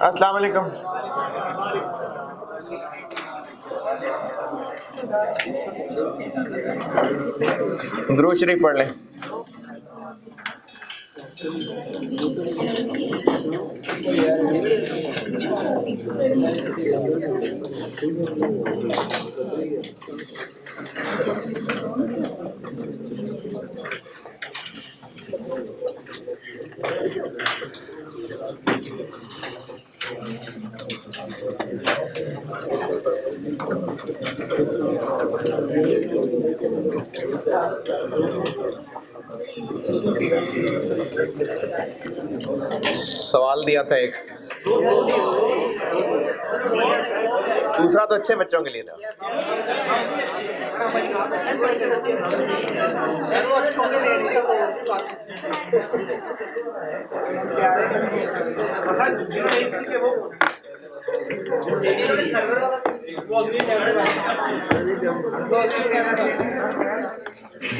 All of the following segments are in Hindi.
अस्सलाम वालेकुम। दुरूद शरीफ पढ़ लें। सवाल दिया था एक, दूसरा तो अच्छे बच्चों के लिए था।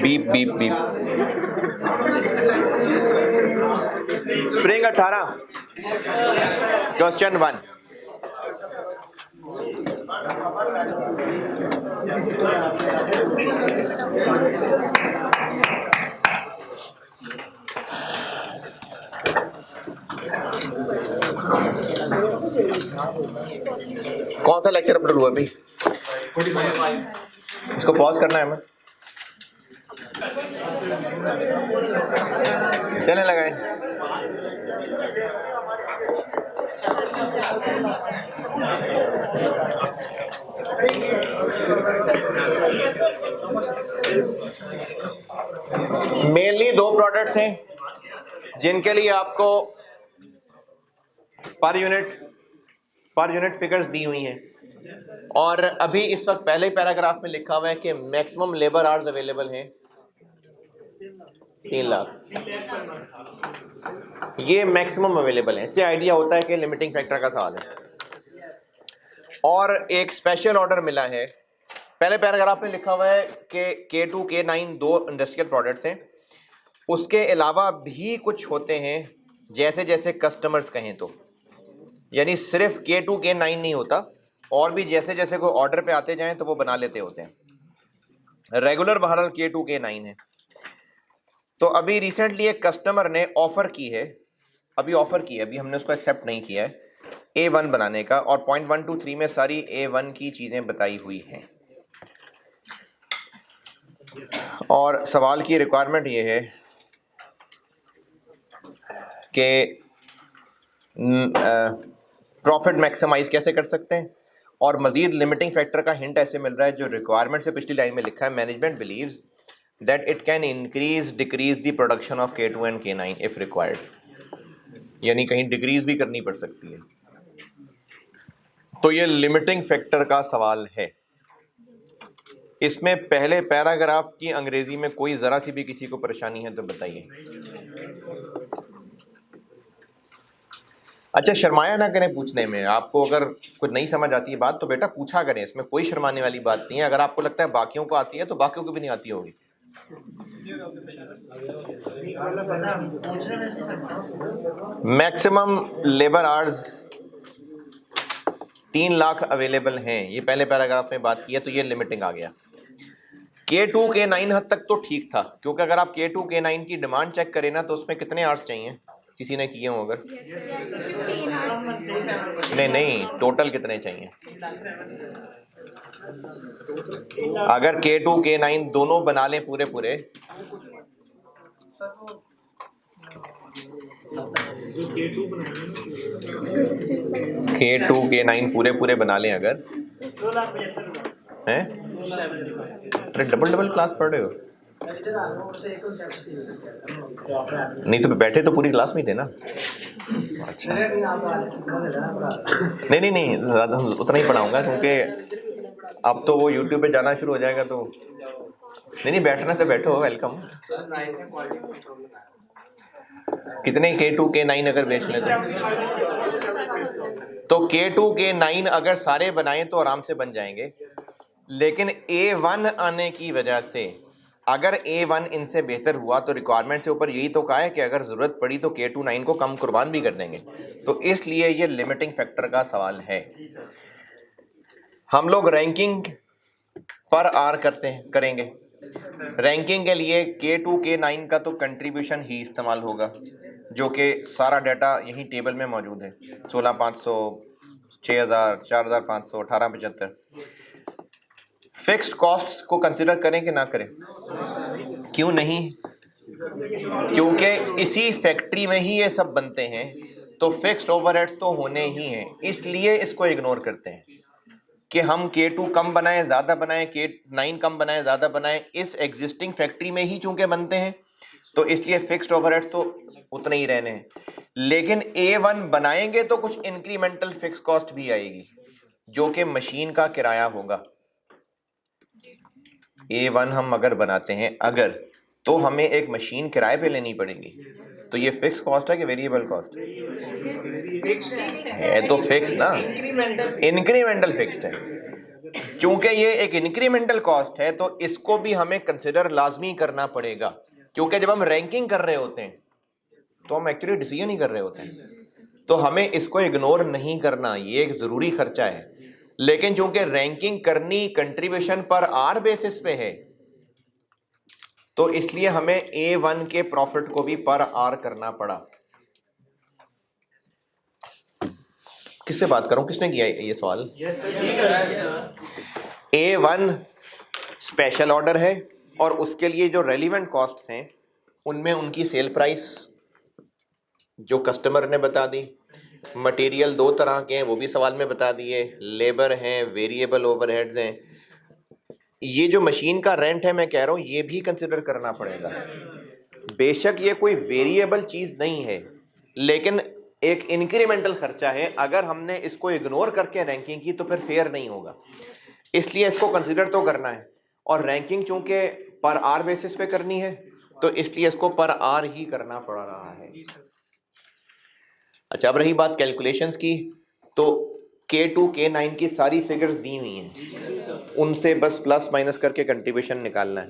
Beep beep beep. Spring 18 question 1। कौन सा लेक्चर अपलोड हुआ अभी? इसको पॉज करना है हमें। चलने लगाए। मेनली दो प्रोडक्ट्स हैं जिनके लिए आपको पर यूनिट फिगर्स दी हुई हैं, और अभी इस वक्त पहले ही पैराग्राफ में लिखा हुआ है कि मैक्सिमम लेबर आवर्स अवेलेबल हैं 3 लाख। ये मैक्सिमम अवेलेबल है। इससे आइडिया होता है कि लिमिटिंग फैक्टर का सवाल है। और एक स्पेशल ऑर्डर मिला है। पहले पैराग्राफ में लिखा हुआ है कि K2 K9 दो इंडस्ट्रियल प्रोडक्ट्स हैं, उसके अलावा भी कुछ होते हैं जैसे जैसे कस्टमर्स कहें तो, यानी सिर्फ K2 K9 नहीं होता, और भी जैसे जैसे कोई ऑर्डर पे आते जाएं तो वो बना लेते होते हैं। रेगुलर बहरहाल K2 K9 है। तो अभी रिसेंटली एक कस्टमर ने ऑफर की है, अभी हमने उसको एक्सेप्ट नहीं किया है, A1 बनाने का, और पॉइंट 1 2 3 में सारी A1 की चीज़ें बताई हुई हैं। और सवाल की रिक्वायरमेंट ये है कि प्रॉफिट मैक्सिमाइज कैसे कर सकते हैं, और मजीद लिमिटिंग फैक्टर का हिंट ऐसे मिल रहा है जो रिक्वायरमेंट से पिछली लाइन में लिखा है, management believes that it can increase decrease the production of K2 and K9 if required, यानी कहीं डिक्रीज भी करनी पड़ सकती है। तो ये लिमिटिंग फैक्टर का सवाल है। इसमें पहले पैराग्राफ की अंग्रेजी में कोई ज़रा सी भी किसी को परेशानी है तो बताइए। अच्छा, शर्माया ना करें पूछने में। आपको अगर कुछ नहीं समझ आती है बात तो बेटा पूछा करें, इसमें कोई शर्माने वाली बात नहीं है। अगर आपको लगता है बाकियों को आती है तो बाकियों को भी नहीं आती होगी। Maximum labour hours 3 lakh available हैं, ये पहले पैराग्राफ में बात की है, तो ये लिमिटिंग आ गया। K2 K9 हद तक तो ठीक था, क्योंकि अगर आप K2 K9 की डिमांड चेक करें ना तो उसमें कितने आवर्स चाहिए, किसी ने किए हो अगर? नहीं, टोटल कितने चाहिए? अगर K2 K9 दोनों बना लें पूरे K2 K9 पूरे बना लें अगर, हैं? अरे डबल क्लास पढ़ रहे हो? नहीं तो बैठे तो पूरी क्लास में थे ना। अच्छा, नहीं ज़्यादा उतना ही पढ़ाऊंगा, क्योंकि अब तो वो YouTube पे जाना शुरू हो जाएगा। तो नहीं बैठना से बैठो, वेलकम। कितने K2 K9 अगर बेच ले तो K2 K9 अगर सारे बनाएं तो आराम से बन जाएंगे, लेकिन A1 आने की वजह से अगर A1 इनसे बेहतर हुआ तो रिक्वायरमेंट से ऊपर यही तो कहा है कि अगर ज़रूरत पड़ी तो K2 9 को कम कुर्बान भी कर देंगे, तो इसलिए ये लिमिटिंग फैक्टर का सवाल है। हम लोग रैंकिंग पर आर करेंगे। रैंकिंग के लिए K2 K9 का तो कंट्रीब्यूशन ही इस्तेमाल होगा, जो कि सारा डाटा यही टेबल में मौजूद है। 16,500, 6,000, 4,500, 18,75। फिक्स्ड कॉस्ट को कंसिडर करें कि ना करें? क्यों नहीं? क्योंकि इसी फैक्ट्री में ही ये सब बनते हैं, तो फिक्स्ड ओवरहेड्स तो होने ही हैं, इसलिए इसको इग्नोर करते हैं कि हम K2 कम बनाएं ज़्यादा बनाएं, K9 कम बनाएं ज़्यादा बनाएं, इस एग्जिस्टिंग फैक्ट्री में ही चूंकि बनते हैं, तो इसलिए फिक्स्ड ओवरहेड्स तो उतने ही रहने हैं। लेकिन A1 बनाएंगे तो कुछ इंक्रीमेंटल फिक्स कॉस्ट भी आएगी, जो कि मशीन का किराया होगा। A1 हम अगर बनाते हैं तो हमें एक मशीन किराए पे लेनी पड़ेगी, तो ये फिक्स कॉस्ट है कि वेरिएबल कॉस्ट है? तो फिक्स ना, इंक्रीमेंटल फिक्स्ड है। चूंकि ये एक इंक्रीमेंटल कॉस्ट है तो इसको भी हमें कंसिडर लाजमी करना पड़ेगा, क्योंकि जब हम रैंकिंग कर रहे होते हैं तो हम एक्चुअली डिसीजन ही कर रहे होते हैं, तो हमें इसको इग्नोर नहीं करना, ये एक जरूरी खर्चा है। लेकिन चूंकि रैंकिंग करनी कंट्रीब्यूशन पर आर बेसिस पे है, तो इसलिए हमें A1 के प्रॉफिट को भी पर आर करना पड़ा। किससे बात करूं, किसने किया ये सवाल? A1 स्पेशल ऑर्डर है और उसके लिए जो रेलिवेंट कॉस्ट हैं उनमें उनकी सेल प्राइस जो कस्टमर ने बता दी, मटेरियल दो तरह के हैं वो भी सवाल में बता दिए, लेबर हैं, वेरिएबल ओवरहेड्स हैं, ये जो मशीन का रेंट है मैं कह रहा हूँ ये भी कंसिडर करना पड़ेगा। बेशक ये कोई वेरिएबल चीज़ नहीं है, लेकिन एक इंक्रीमेंटल खर्चा है। अगर हमने इसको इग्नोर करके रैंकिंग की तो फिर फेयर नहीं होगा, इसलिए इसको कंसिडर तो करना है। और रैंकिंग चूंकि पर आर बेसिस पे करनी है तो इसलिए इसको पर आर ही करना पड़ रहा है। अच्छा, अब रही बात कैलकुलेशंस की, तो K2 K9 की सारी फिगर्स दी हुई हैं, उनसे बस प्लस माइनस करके कंट्रीब्यूशन निकालना है।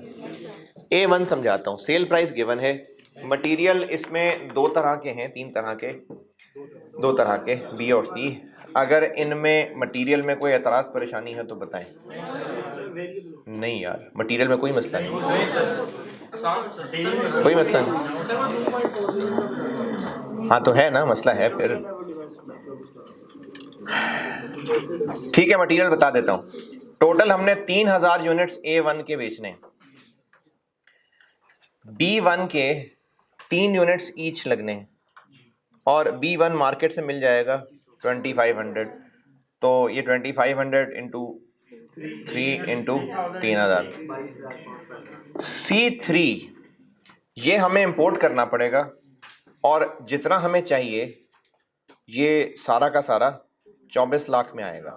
A1 समझाता हूँ। सेल प्राइस गिवन है, मटेरियल इसमें दो तरह के हैं, दो तरह के बी और सी। अगर इनमें मटेरियल में कोई एतराज़ परेशानी है तो बताएं। नहीं यार, मटेरियल में कोई मसला नहीं, कोई मसला नहीं। हाँ तो है ना, मसला है फिर। ठीक है, मटेरियल बता देता हूँ। टोटल हमने 3,000 यूनिट्स A1 के बेचने हैं, B1 के 3 यूनिट्स ईच लगने हैं, और B1 मार्केट से मिल जाएगा 2500, तो ये 2500 इंटू 3 इंटू 3,000। C3 ये हमें इंपोर्ट करना पड़ेगा, और जितना हमें चाहिए ये सारा का सारा 24 लाख में आएगा।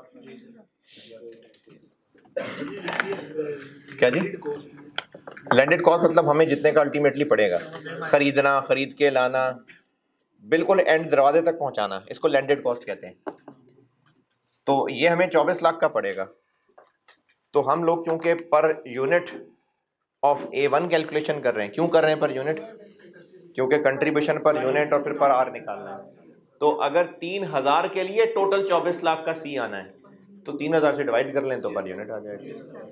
क्या जी? लैंडेड कॉस्ट मतलब हमें जितने का अल्टीमेटली पड़ेगा, खरीदना, खरीद के लाना, बिल्कुल एंड दरवाजे तक पहुंचाना, इसको लैंडेड कॉस्ट कहते हैं। तो ये हमें 24 लाख का पड़ेगा। तो हम लोग चूंकि per unit of A1 calculation कर रहे हैं, क्यों कर रहे हैं पर यूनिट? क्योंकि कंट्रीब्यूशन पर यूनिट और फिर पर आर निकालना है। तो अगर 3,000 के लिए टोटल 24 लाख का सी आना है तो 3,000 से डिवाइड कर लें तो पर यूनिट आ जाएगा।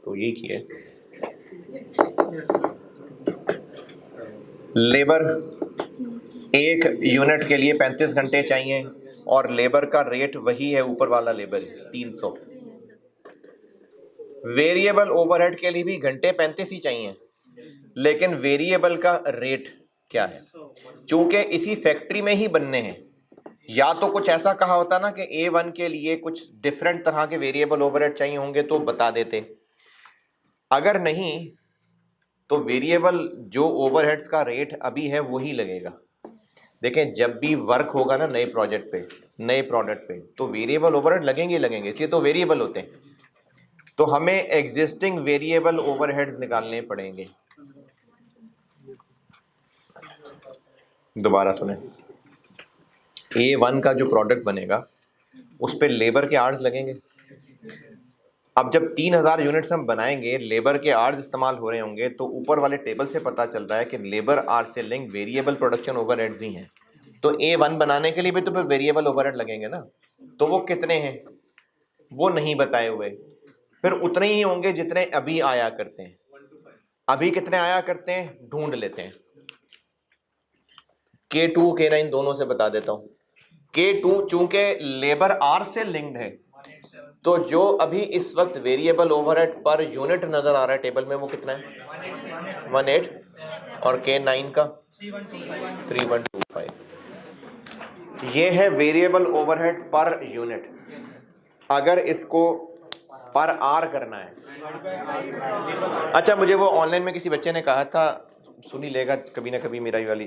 तो यही किए। लेबर एक यूनिट के लिए 35 घंटे चाहिए, और लेबर का रेट वही है, ऊपर वाला लेबर 300। वेरिएबल ओवरहेड के लिए भी घंटे 35 ही चाहिए, लेकिन वेरिएबल का रेट क्या है? चूंकि इसी फैक्ट्री में ही बनने हैं, या तो कुछ ऐसा कहा होता ना कि A1 के लिए कुछ डिफरेंट तरह के वेरिएबल ओवरहेड चाहिए होंगे तो बता देते, अगर नहीं तो वेरिएबल जो ओवरहेड्स का रेट अभी है वही लगेगा। देखें, जब भी वर्क होगा ना नए प्रोजेक्ट पे, नए प्रोडक्ट पे, तो वेरिएबल ओवरहेड लगेंगे, इसलिए तो वेरिएबल होते हैं। तो हमें एग्जिस्टिंग वेरिएबल ओवरहेड्स निकालने पड़ेंगे। दोबारा सुने, A1 का जो प्रोडक्ट बनेगा उस पे लेबर के आवर्स लगेंगे, अब जब 3000 यूनिट्स हम बनाएंगे, लेबर के आर्स इस्तेमाल हो रहे होंगे, तो ऊपर वाले टेबल से पता चल रहा है कि लेबर आर से लिंक वेरिएबल प्रोडक्शन ओवरहेड्स ही हैं। तो A1 बनाने के लिए भी तो फिर वेरिएबल ओवरहेड लगेंगे ना, तो वो कितने हैं वो नहीं बताए हुए, फिर उतने ही होंगे जितने अभी आया करते हैं। अभी कितने आया करते हैं ढूंढ लेते हैं। K2 K9 दोनों से बता देता हूं। K2 चूंकि लेबर आर से लिंक्ड है, तो जो अभी इस वक्त वेरिएबल ओवरहेड पर यूनिट नजर आ रहा है टेबल में वो कितना है 18, और K9 का 3125। ये है वेरिएबल ओवरहेड पर यूनिट। अगर इसको पर आर करना है, अच्छा मुझे वो ऑनलाइन में किसी बच्चे ने कहा था, सुनी लेगा कभी ना कभी मेरा ये वाली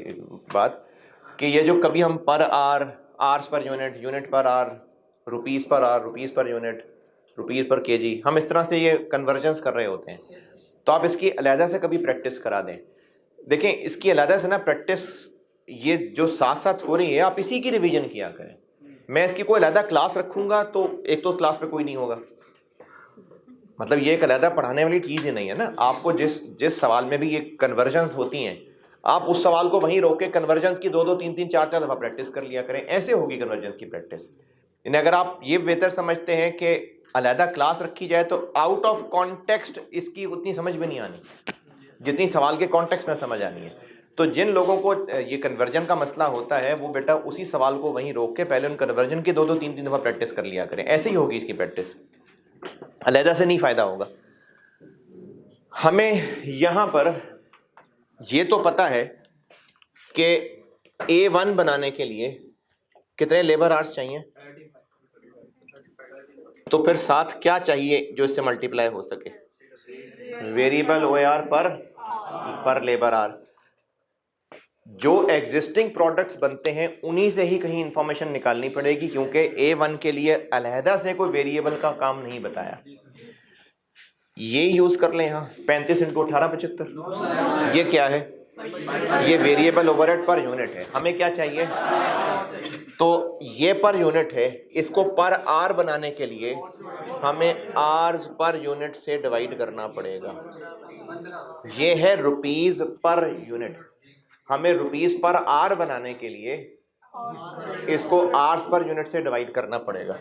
बात, कि ये जो कभी हम per hour, hours per unit, unit per hour, rupees per hour, rupees per unit, rupees per KG, हम इस तरह से ये कन्वर्जन्स कर रहे होते हैं। तो आप इसकी अलहदा से कभी प्रैक्टिस करा दें। देखें इसकी अलहदा से ना प्रैक्टिस ये जो साथ साथ हो रही है, आप इसी की रिवीजन किया करें। मैं इसकी कोई अलहदा क्लास रखूंगा तो एक तो क्लास पे कोई नहीं होगा, मतलब ये एक अलहदा पढ़ाने वाली चीज़ ही नहीं है ना। आपको जिस सवाल में भी ये कन्वर्जन्स होती हैं, आप उस सवाल को वहीं रोक के कन्वर्जन्स की 2-2 3-3 4-4 दफ़ा प्रैक्टिस कर लिया करें, ऐसे होगी कन्वर्जन्स की प्रैक्टिस। यानी अगर आप ये बेहतर समझते हैं कि अलहदा क्लास रखी जाए, तो आउट ऑफ कॉन्टेक्स्ट इसकी उतनी समझ में नहीं आनी जितनी सवाल के कॉन्टेक्स्ट में समझ आनी है। तो जिन लोगों को ये कन्वर्जन का मसला होता है, वो बेटा उसी सवाल को वहीं रोक के पहले उन कन्वर्जन की 2-2 3-3 दफ़ा प्रैक्टिस कर लिया करें, ऐसे ही होगी इसकी प्रैक्टिस, अलहदा से नहीं फ़ायदा होगा। हमें यहाँ पर ये तो पता है कि A1 बनाने के लिए कितने लेबर आवर्स चाहिए, तो फिर साथ क्या चाहिए जो इससे मल्टीप्लाई हो सके, वेरिएबल OAR पर लेबर आवर। जो एग्जिस्टिंग प्रोडक्ट्स बनते हैं उन्हीं से ही कहीं इंफॉर्मेशन निकालनी पड़ेगी, क्योंकि A1 के लिए अलहदा से कोई वेरिएबल का काम नहीं बताया। ये यूज कर लें, यहाँ 35 × 18 75। ये क्या है, ये वेरिएबल ओवरहेड पर यूनिट है। हमें क्या चाहिए, तो ये पर यूनिट है, इसको पर आर बनाने के लिए हमें आर्स पर यूनिट से डिवाइड करना पड़ेगा। ये है रुपीस पर यूनिट, हमें रुपीस पर आर बनाने के लिए इसको आर्स पर यूनिट से डिवाइड करना पड़ेगा।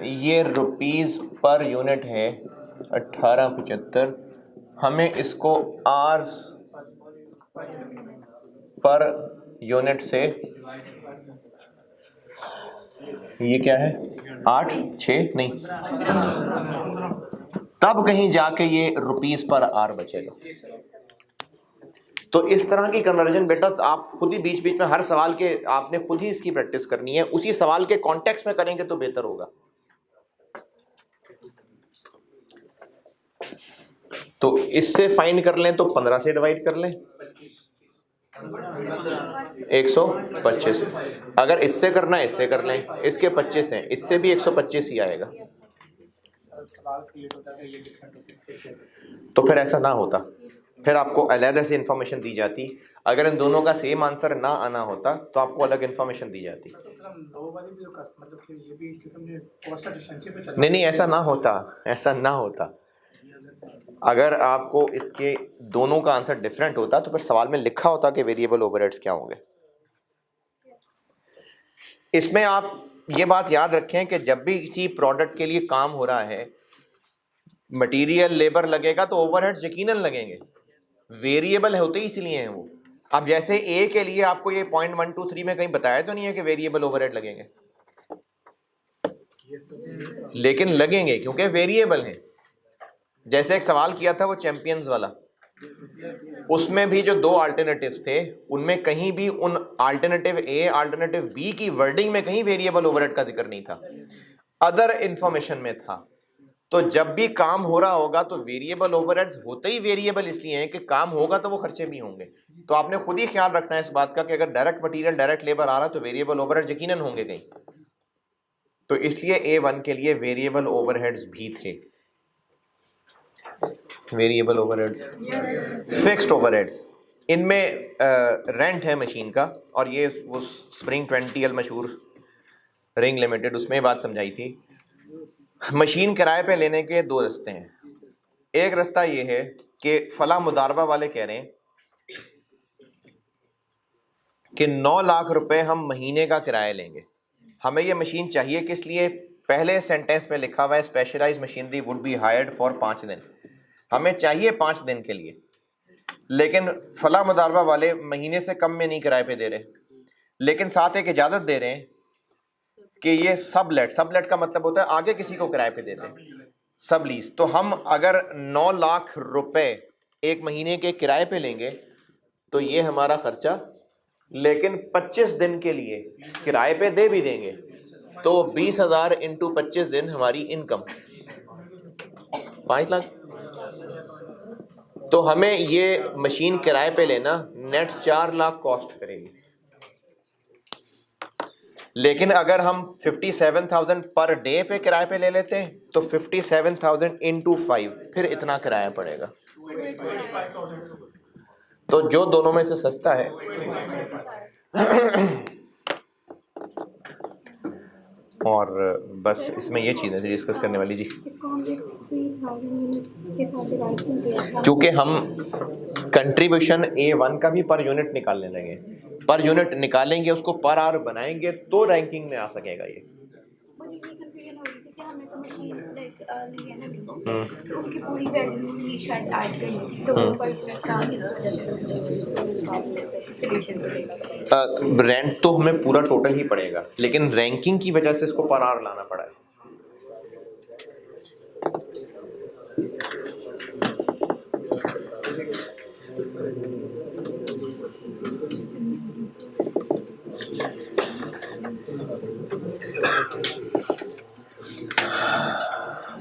ये रुपीस पर यूनिट है 1875, हमें इसको आर्स पर यूनिट से, ये क्या है 8 6 नहीं, तब कहीं जाके ये रुपीस पर आर बचेगा। तो इस तरह की कन्वर्जन बेटा आप खुद ही बीच बीच में हर सवाल के आपने खुद ही इसकी प्रैक्टिस करनी है, उसी सवाल के कॉन्टेक्स्ट में करेंगे तो बेहतर होगा। तो इससे फाइंड कर लें तो 15 से डिवाइड कर लें 125। अगर इससे करना है इससे कर लें, इसके 25 हैं, इससे भी 125 ही आएगा। तो फिर ऐसा ना होता, फिर आपको अलग से इंफॉर्मेशन दी जाती। अगर इन दोनों का सेम आंसर ना आना होता तो आपको अलग इंफॉर्मेशन दी जाती। नहीं ऐसा ना होता, ऐसा ना होता। अगर आपको इसके दोनों का आंसर डिफरेंट होता तो फिर सवाल में लिखा होता कि वेरिएबल ओवरहेड्स क्या होंगे। इसमें आप ये बात याद रखें कि जब भी किसी प्रोडक्ट के लिए काम हो रहा है, मटेरियल लेबर लगेगा तो ओवरहेड्स यकीनन लगेंगे, वेरिएबल होते ही इसलिए हैं वो। अब जैसे ए के लिए आपको ये 0.123 में कहीं बताया तो नहीं है कि वेरिएबल ओवरहेड लगेंगे, लेकिन लगेंगे क्योंकि वेरिएबल हैं। जैसे एक सवाल किया था वो चैंपियंस वाला, उसमें भी जो 2 अल्टरनेटिव्स थे उनमें कहीं भी उन अल्टरनेटिव ए अल्टरनेटिव बी की वर्डिंग में कहीं वेरिएबल ओवरहेड का जिक्र नहीं था, अदर इंफॉर्मेशन में था। तो जब भी काम हो रहा होगा तो वेरिएबल ओवरहेड्स होते ही वेरिएबल इसलिए हैं कि काम होगा तो वो खर्चे भी होंगे। तो आपने खुद ही ख्याल रखना है इस बात का कि अगर डायरेक्ट मटेरियल डायरेक्ट लेबर आ रहा तो वेरिएबल ओवरहेड्स यकीनन होंगे कहीं। तो इसलिए A1 के लिए वेरिएबल ओवरहेड्स भी थे। वेरिएबल ओवरहेड्स, फिक्स्ड ओवरहेड्स, इनमें रेंट है मशीन का, और ये वो स्प्रिंग 20L मशहूर रिंग लिमिटेड उसमें बात समझाई थी। मशीन किराए पे लेने के दो रास्ते हैं। एक रास्ता ये है कि फला मुदारबा वाले कह रहे हैं कि 9 लाख रुपए हम महीने का किराया लेंगे, हमें ये मशीन चाहिए किस लिए? पहले सेंटेंस में लिखा हुआ है specialised machinery would be hired for 5 दिन, हमें चाहिए 5 दिन के लिए, लेकिन फला मुदारबा वाले महीने से कम में नहीं किराए पे दे रहे, लेकिन साथ एक इजाजत दे रहे हैं कि ये सबलेट का मतलब होता है आगे किसी को किराए पे दे दें, सब लीज। तो हम अगर 9 लाख रुपए एक महीने के किराए पे लेंगे तो ये हमारा खर्चा, लेकिन 25 दिन के लिए किराए पे दे भी देंगे तो 20,000 इंटू 25 दिन हमारी इनकम 5 लाख। तो हमें ये मशीन किराए पे लेना नेट 4 लाख कॉस्ट करेगी, लेकिन अगर हम 57,000 पर डे पे किराए पे ले लेते हैं तो 57,000 इंटू 5 फिर इतना किराया पड़ेगा। तो जो दोनों में से सस्ता है और बस इसमें ये चीज़ें डिस्कस करने वाली जी। क्योंकि हम कंट्रीब्यूशन A1 का भी पर यूनिट निकालने लगे, पर यूनिट निकालेंगे उसको पर आवर बनाएंगे तो रैंकिंग में आ सकेगा ये। रेंट तो हमें पूरा टोटल ही पड़ेगा, लेकिन रैंकिंग की वजह से इसको पर आवर लाना पड़ा है।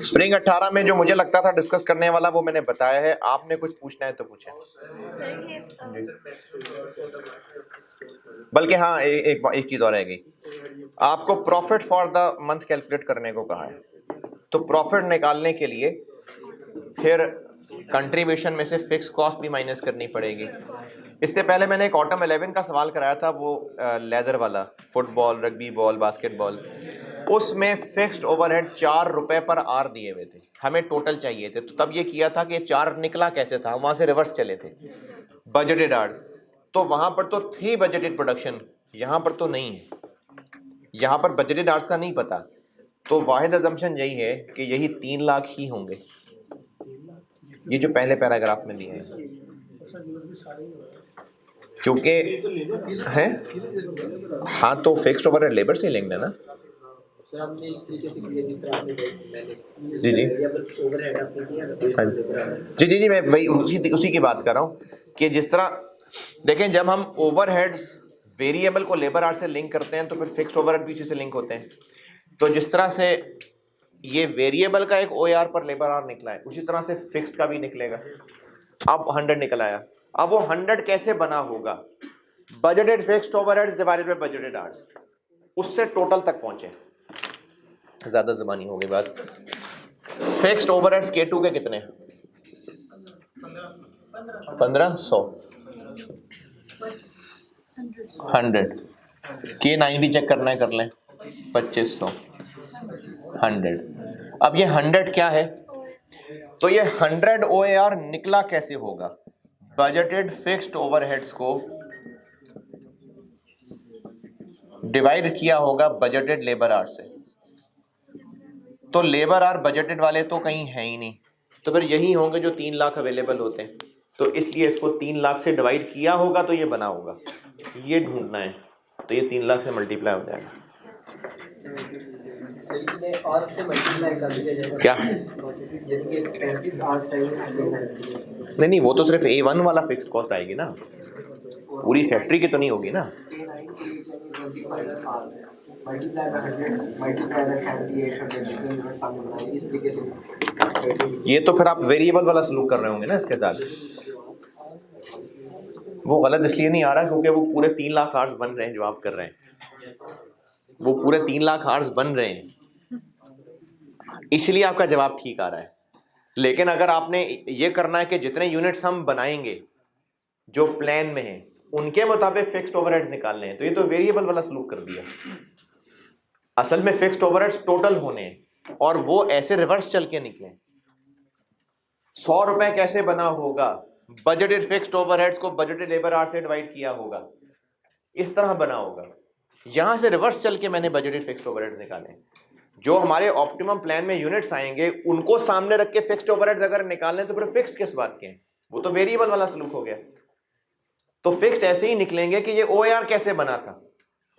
स्प्रिंग 18 में जो मुझे लगता था डिस्कस करने वाला वो मैंने बताया है। आपने कुछ पूछना है तो पूछें। बल्कि हाँ एक चीज और रह गई, आपको profit for the month calculate करने को कहा है। तो प्रॉफिट निकालने के लिए फिर कंट्रीब्यूशन में से फिक्स कॉस्ट भी माइनस करनी पड़ेगी। इससे पहले मैंने एक ऑटम 11 का सवाल कराया था, वो लेदर वाला, फुटबॉल, रग्बी बॉल, बास्केटबॉल, उसमें फिक्स्ड ओवरहेड 4 रुपए पर आवर दिए हुए थे, हमें टोटल चाहिए थे। तो तब ये किया था कि 4 निकला कैसे था, वहां से रिवर्स चले थे बजटेड आवर्स। तो वहां पर तो थी बजटेड प्रोडक्शन, यहाँ पर तो नहीं है, यहाँ पर बजटेड आवर्स का नहीं पता। तो वाहिद अजम्पशन यही है कि यही 3 लाख ही होंगे, ये जो पहले पैराग्राफ में दिए हैं, क्योंकि है हाँ तो फिक्स्ड ओवरहेड लेबर से लेंगे ना। इस तरीके से किया जिस तरह आपने जी जी जी मैं वही उसी की बात कर रहा हूँ कि जिस तरह देखें, जब हम ओवरहेड्स वेरिएबल को लेबर आवर से लिंक करते हैं तो फिर फिक्स्ड ओवरहेड भी उसी से लिंक होते हैं। तो जिस तरह से ये वेरिएबल का एक OAR पर लेबर आवर निकला है, उसी तरह से फिक्स्ड का भी निकलेगा। अब 100 निकल आया, अब वो 100 कैसे बना होगा? Budgeted fixed overheads divided by budgeted hours, उससे टोटल तक पहुंचे। ज्यादा ज़बानी हो गई बात। फिक्स्ड ओवरहेड्स K2 के कितने? 1500, 100। K9 भी चेक करना है, कर लें, 2500, 100। अब ये 100 क्या है? तो ये 100 OAR निकला कैसे होगा? बजटेड फिक्स्ड ओवरहेड्स को डिवाइड किया होगा बजटेड लेबर आवर से। तो लेबर आवर बजटेड वाले तो कहीं है ही नहीं, तो फिर यही होंगे जो 3 लाख अवेलेबल होते हैं। तो इसलिए इसको 3 लाख से डिवाइड किया होगा तो ये बना होगा, ये ढूंढना है। तो ये 3 लाख से मल्टीप्लाई हो जाएगा। और से मल्टीप्लाई कर दिया जाएगा क्या? नहीं, वो तो सिर्फ A1 वाला फिक्स्ड कॉस्ट आएगी ना, पूरी फैक्ट्री की तो नहीं होगी ना। ये तो फिर आप वेरिएबल वाला सलूक कर रहे होंगे ना इसके साथ। वो गलत इसलिए नहीं आ रहा क्योंकि वो पूरे 3 लाख आवर्स बन रहे हैं जो आप कर रहे हैं, वो पूरे 3 लाख आवर्स बन रहे हैं, इसलिए आपका जवाब ठीक आ रहा है। लेकिन अगर आपने ये करना है कि जितने यूनिट्स हम बनाएंगे जो प्लान में है उनके मुताबिक फिक्स्ड ओवरहेड्स निकालने हैं, तो ये तो वेरिएबल वाला सलूक कर दिया। असल में फिक्स्ड ओवरहेड्स टोटल होने हैं, और वो ऐसे रिवर्स चल के निकले। 100 रुपए कैसे बना होगा? बजटेड फिक्स्ड ओवरहेड्स को बजटेड लेबर आवर से डिवाइड किया होगा, इस तरह बना होगा। यहां से रिवर्स चल के मैंने बजटेड फिक्स्ड ओवरहेड्स निकाले। जो हमारे ऑप्टिमम प्लान में यूनिट्स आएंगे उनको सामने रख के फिक्स्ड ओवरहेड्स अगर निकालने तो फिर फिक्स्ड किस बात के हैं? वो तो वेरिएबल वाला सलूक हो गया। तो फिक्स्ड ऐसे ही निकलेंगे कि ये ओएआर कैसे बना था,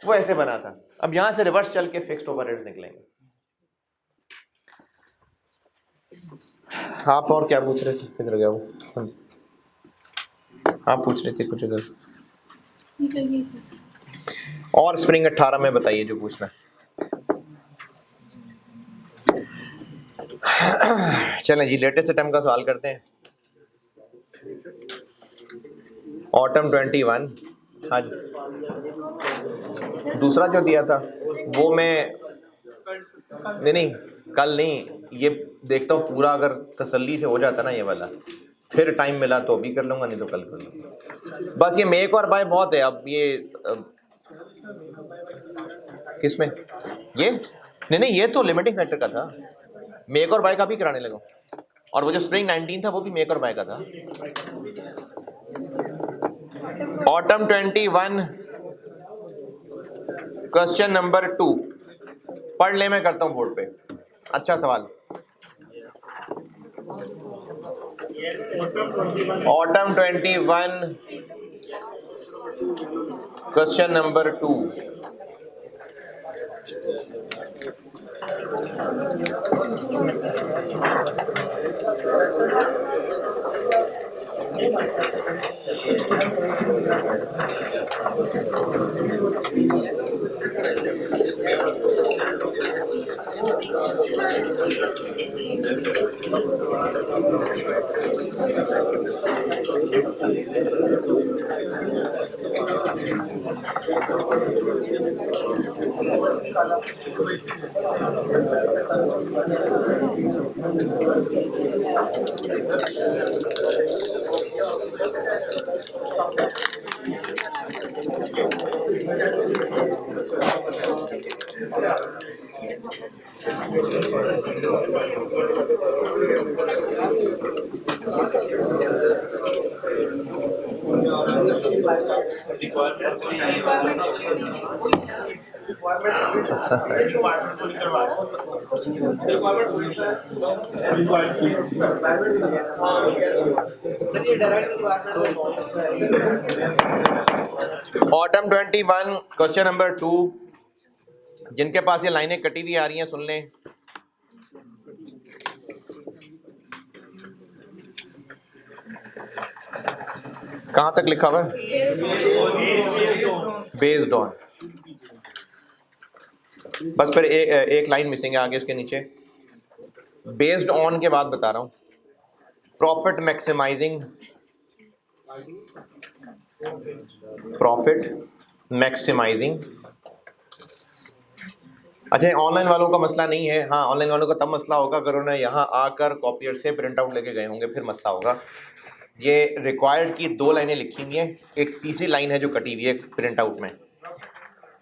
वो ऐसे बना था। अब यहां से रिवर्स चल के फिक्स्ड ओवरहेड्स निकलेंगे। आप और क्या पूछ रहे थे? किधर गया वो? आप पूछ रहे थे कुछ उधर। और स्प्रिंग 18 में बताइए जो पूछना है। चलें जी, लेटेस्ट अटेम्प्ट का सवाल करते हैं। ऑटम 21। हाँ, दूसरा जो दिया था वो मैं नहीं कल नहीं, ये देखता हूँ पूरा, अगर तसल्ली से हो जाता ना ये वाला, फिर टाइम मिला तो अभी कर लूंगा, नहीं तो कल कर लूंगा। बस ये मेक और बाय बहुत है। अब ये किसमें ये नहीं, ये तो लिमिटिंग फैक्टर का था। मेक और बाय का भी कराने लगा। और वो जो स्प्रिंग 19 था वो भी मेक और बाय का था। ऑटम 21 क्वेश्चन नंबर 2 पढ़ ले, मैं करता हूं बोर्ड पे। अच्छा सवाल। Autumn 21 question number 2। Autumn 21 question number 2। जिनके पास ये लाइनें कटी हुई आ रही हैं सुन लें। कहां तक लिखा हुआ है? Based on. बस फिर एक लाइन मिसिंग है आगे उसके नीचे। बेस्ड ऑन के बाद बता रहा हूं। Profit maximising, profit maximising. अच्छा, ऑनलाइन वालों का मसला नहीं है। हाँ, ऑनलाइन वालों का तब मसला होगा अगर उन्हें यहाँ आकर कॉपियर से प्रिंट आउट लेके गए होंगे, फिर मसला होगा। ये रिक्वायर्ड की 2 लाइनें लिखी हुई हैं, एक तीसरी लाइन है जो कटी हुई है प्रिंट आउट में।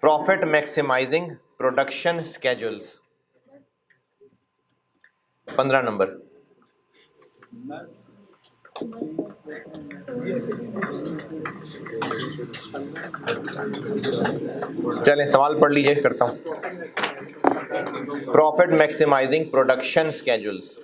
Profit maximising production schedules, 15 number. चलें सवाल पढ़ लीजिए, करता हूं। Profit maximising production schedules.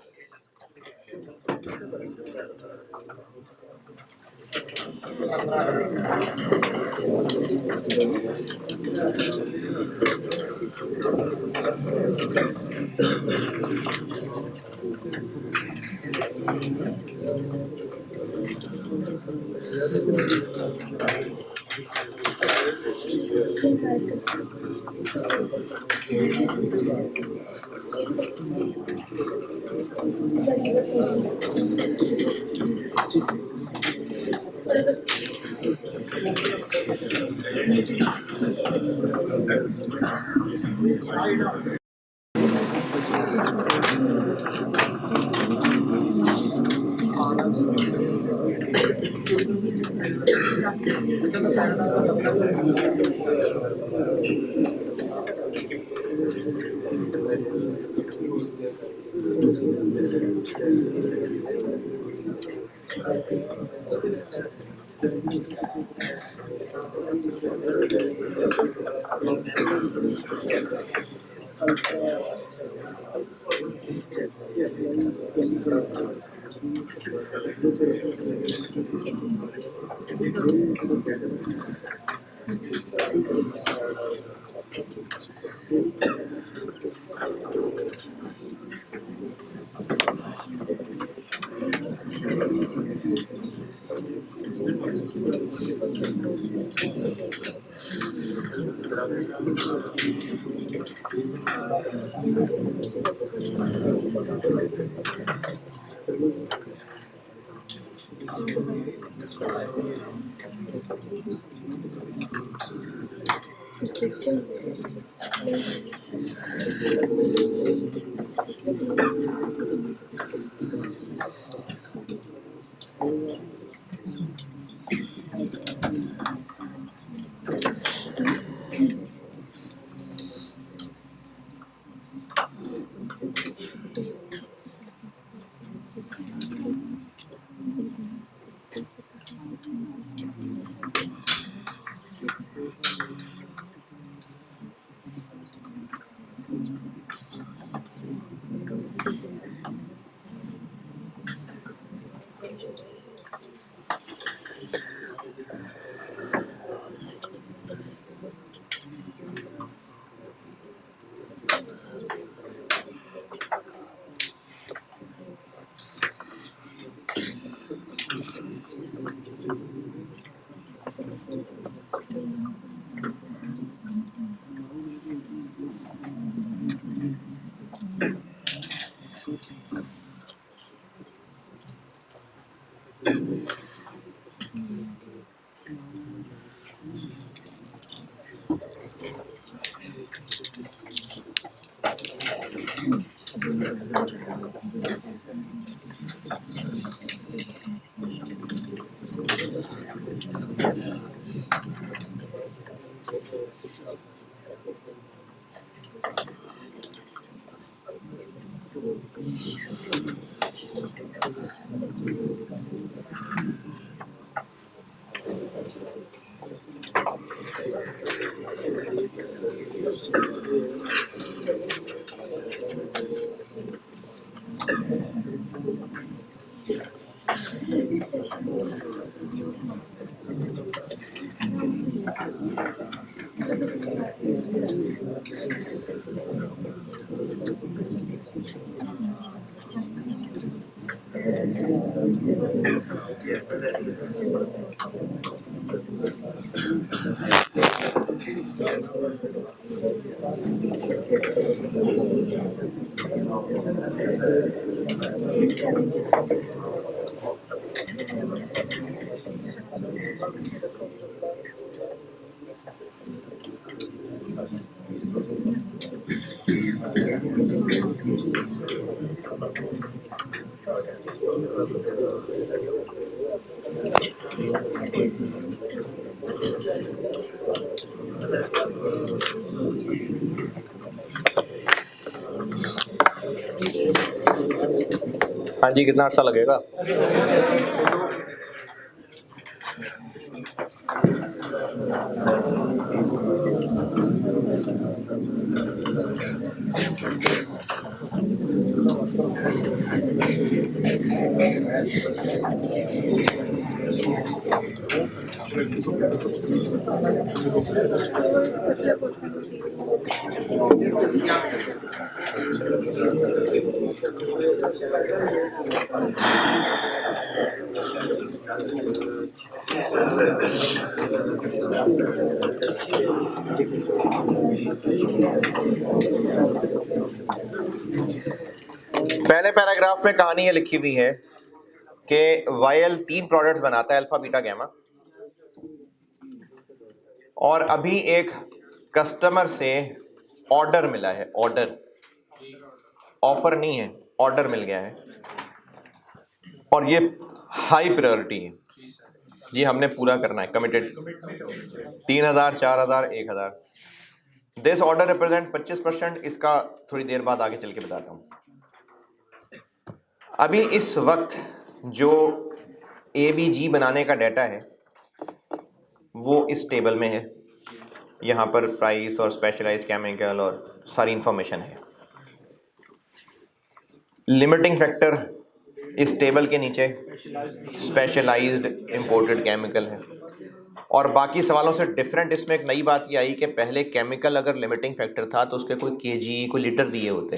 हाँ जी, कितना अर्सा लगेगा? पहले पैराग्राफ में कहानी ये लिखी हुई है कि वायल 3 प्रोडक्ट्स बनाता है, अल्फा बीटा गैमा, और अभी एक कस्टमर से ऑर्डर मिला है, ऑफर नहीं है, ऑर्डर मिल गया है और ये हाई प्रायोरिटी है, ये हमने पूरा करना है, कमिटेड 3000, 4000, 1000। दिस ऑर्डर रिप्रेजेंट 25%, इसका थोड़ी देर बाद आगे चल के बताता हूं। अभी इस वक्त जो ABG बनाने का डाटा है वो इस टेबल में है। यहाँ पर प्राइस और स्पेशलाइज्ड केमिकल और सारी इंफॉर्मेशन है। लिमिटिंग फैक्टर इस टेबल के नीचे स्पेशलाइज्ड इंपोर्टेड केमिकल है। और बाकी सवालों से डिफरेंट इसमें एक नई बात ये आई कि पहले केमिकल अगर लिमिटिंग फैक्टर था तो उसके कोई केजी कोई लीटर दिए होते,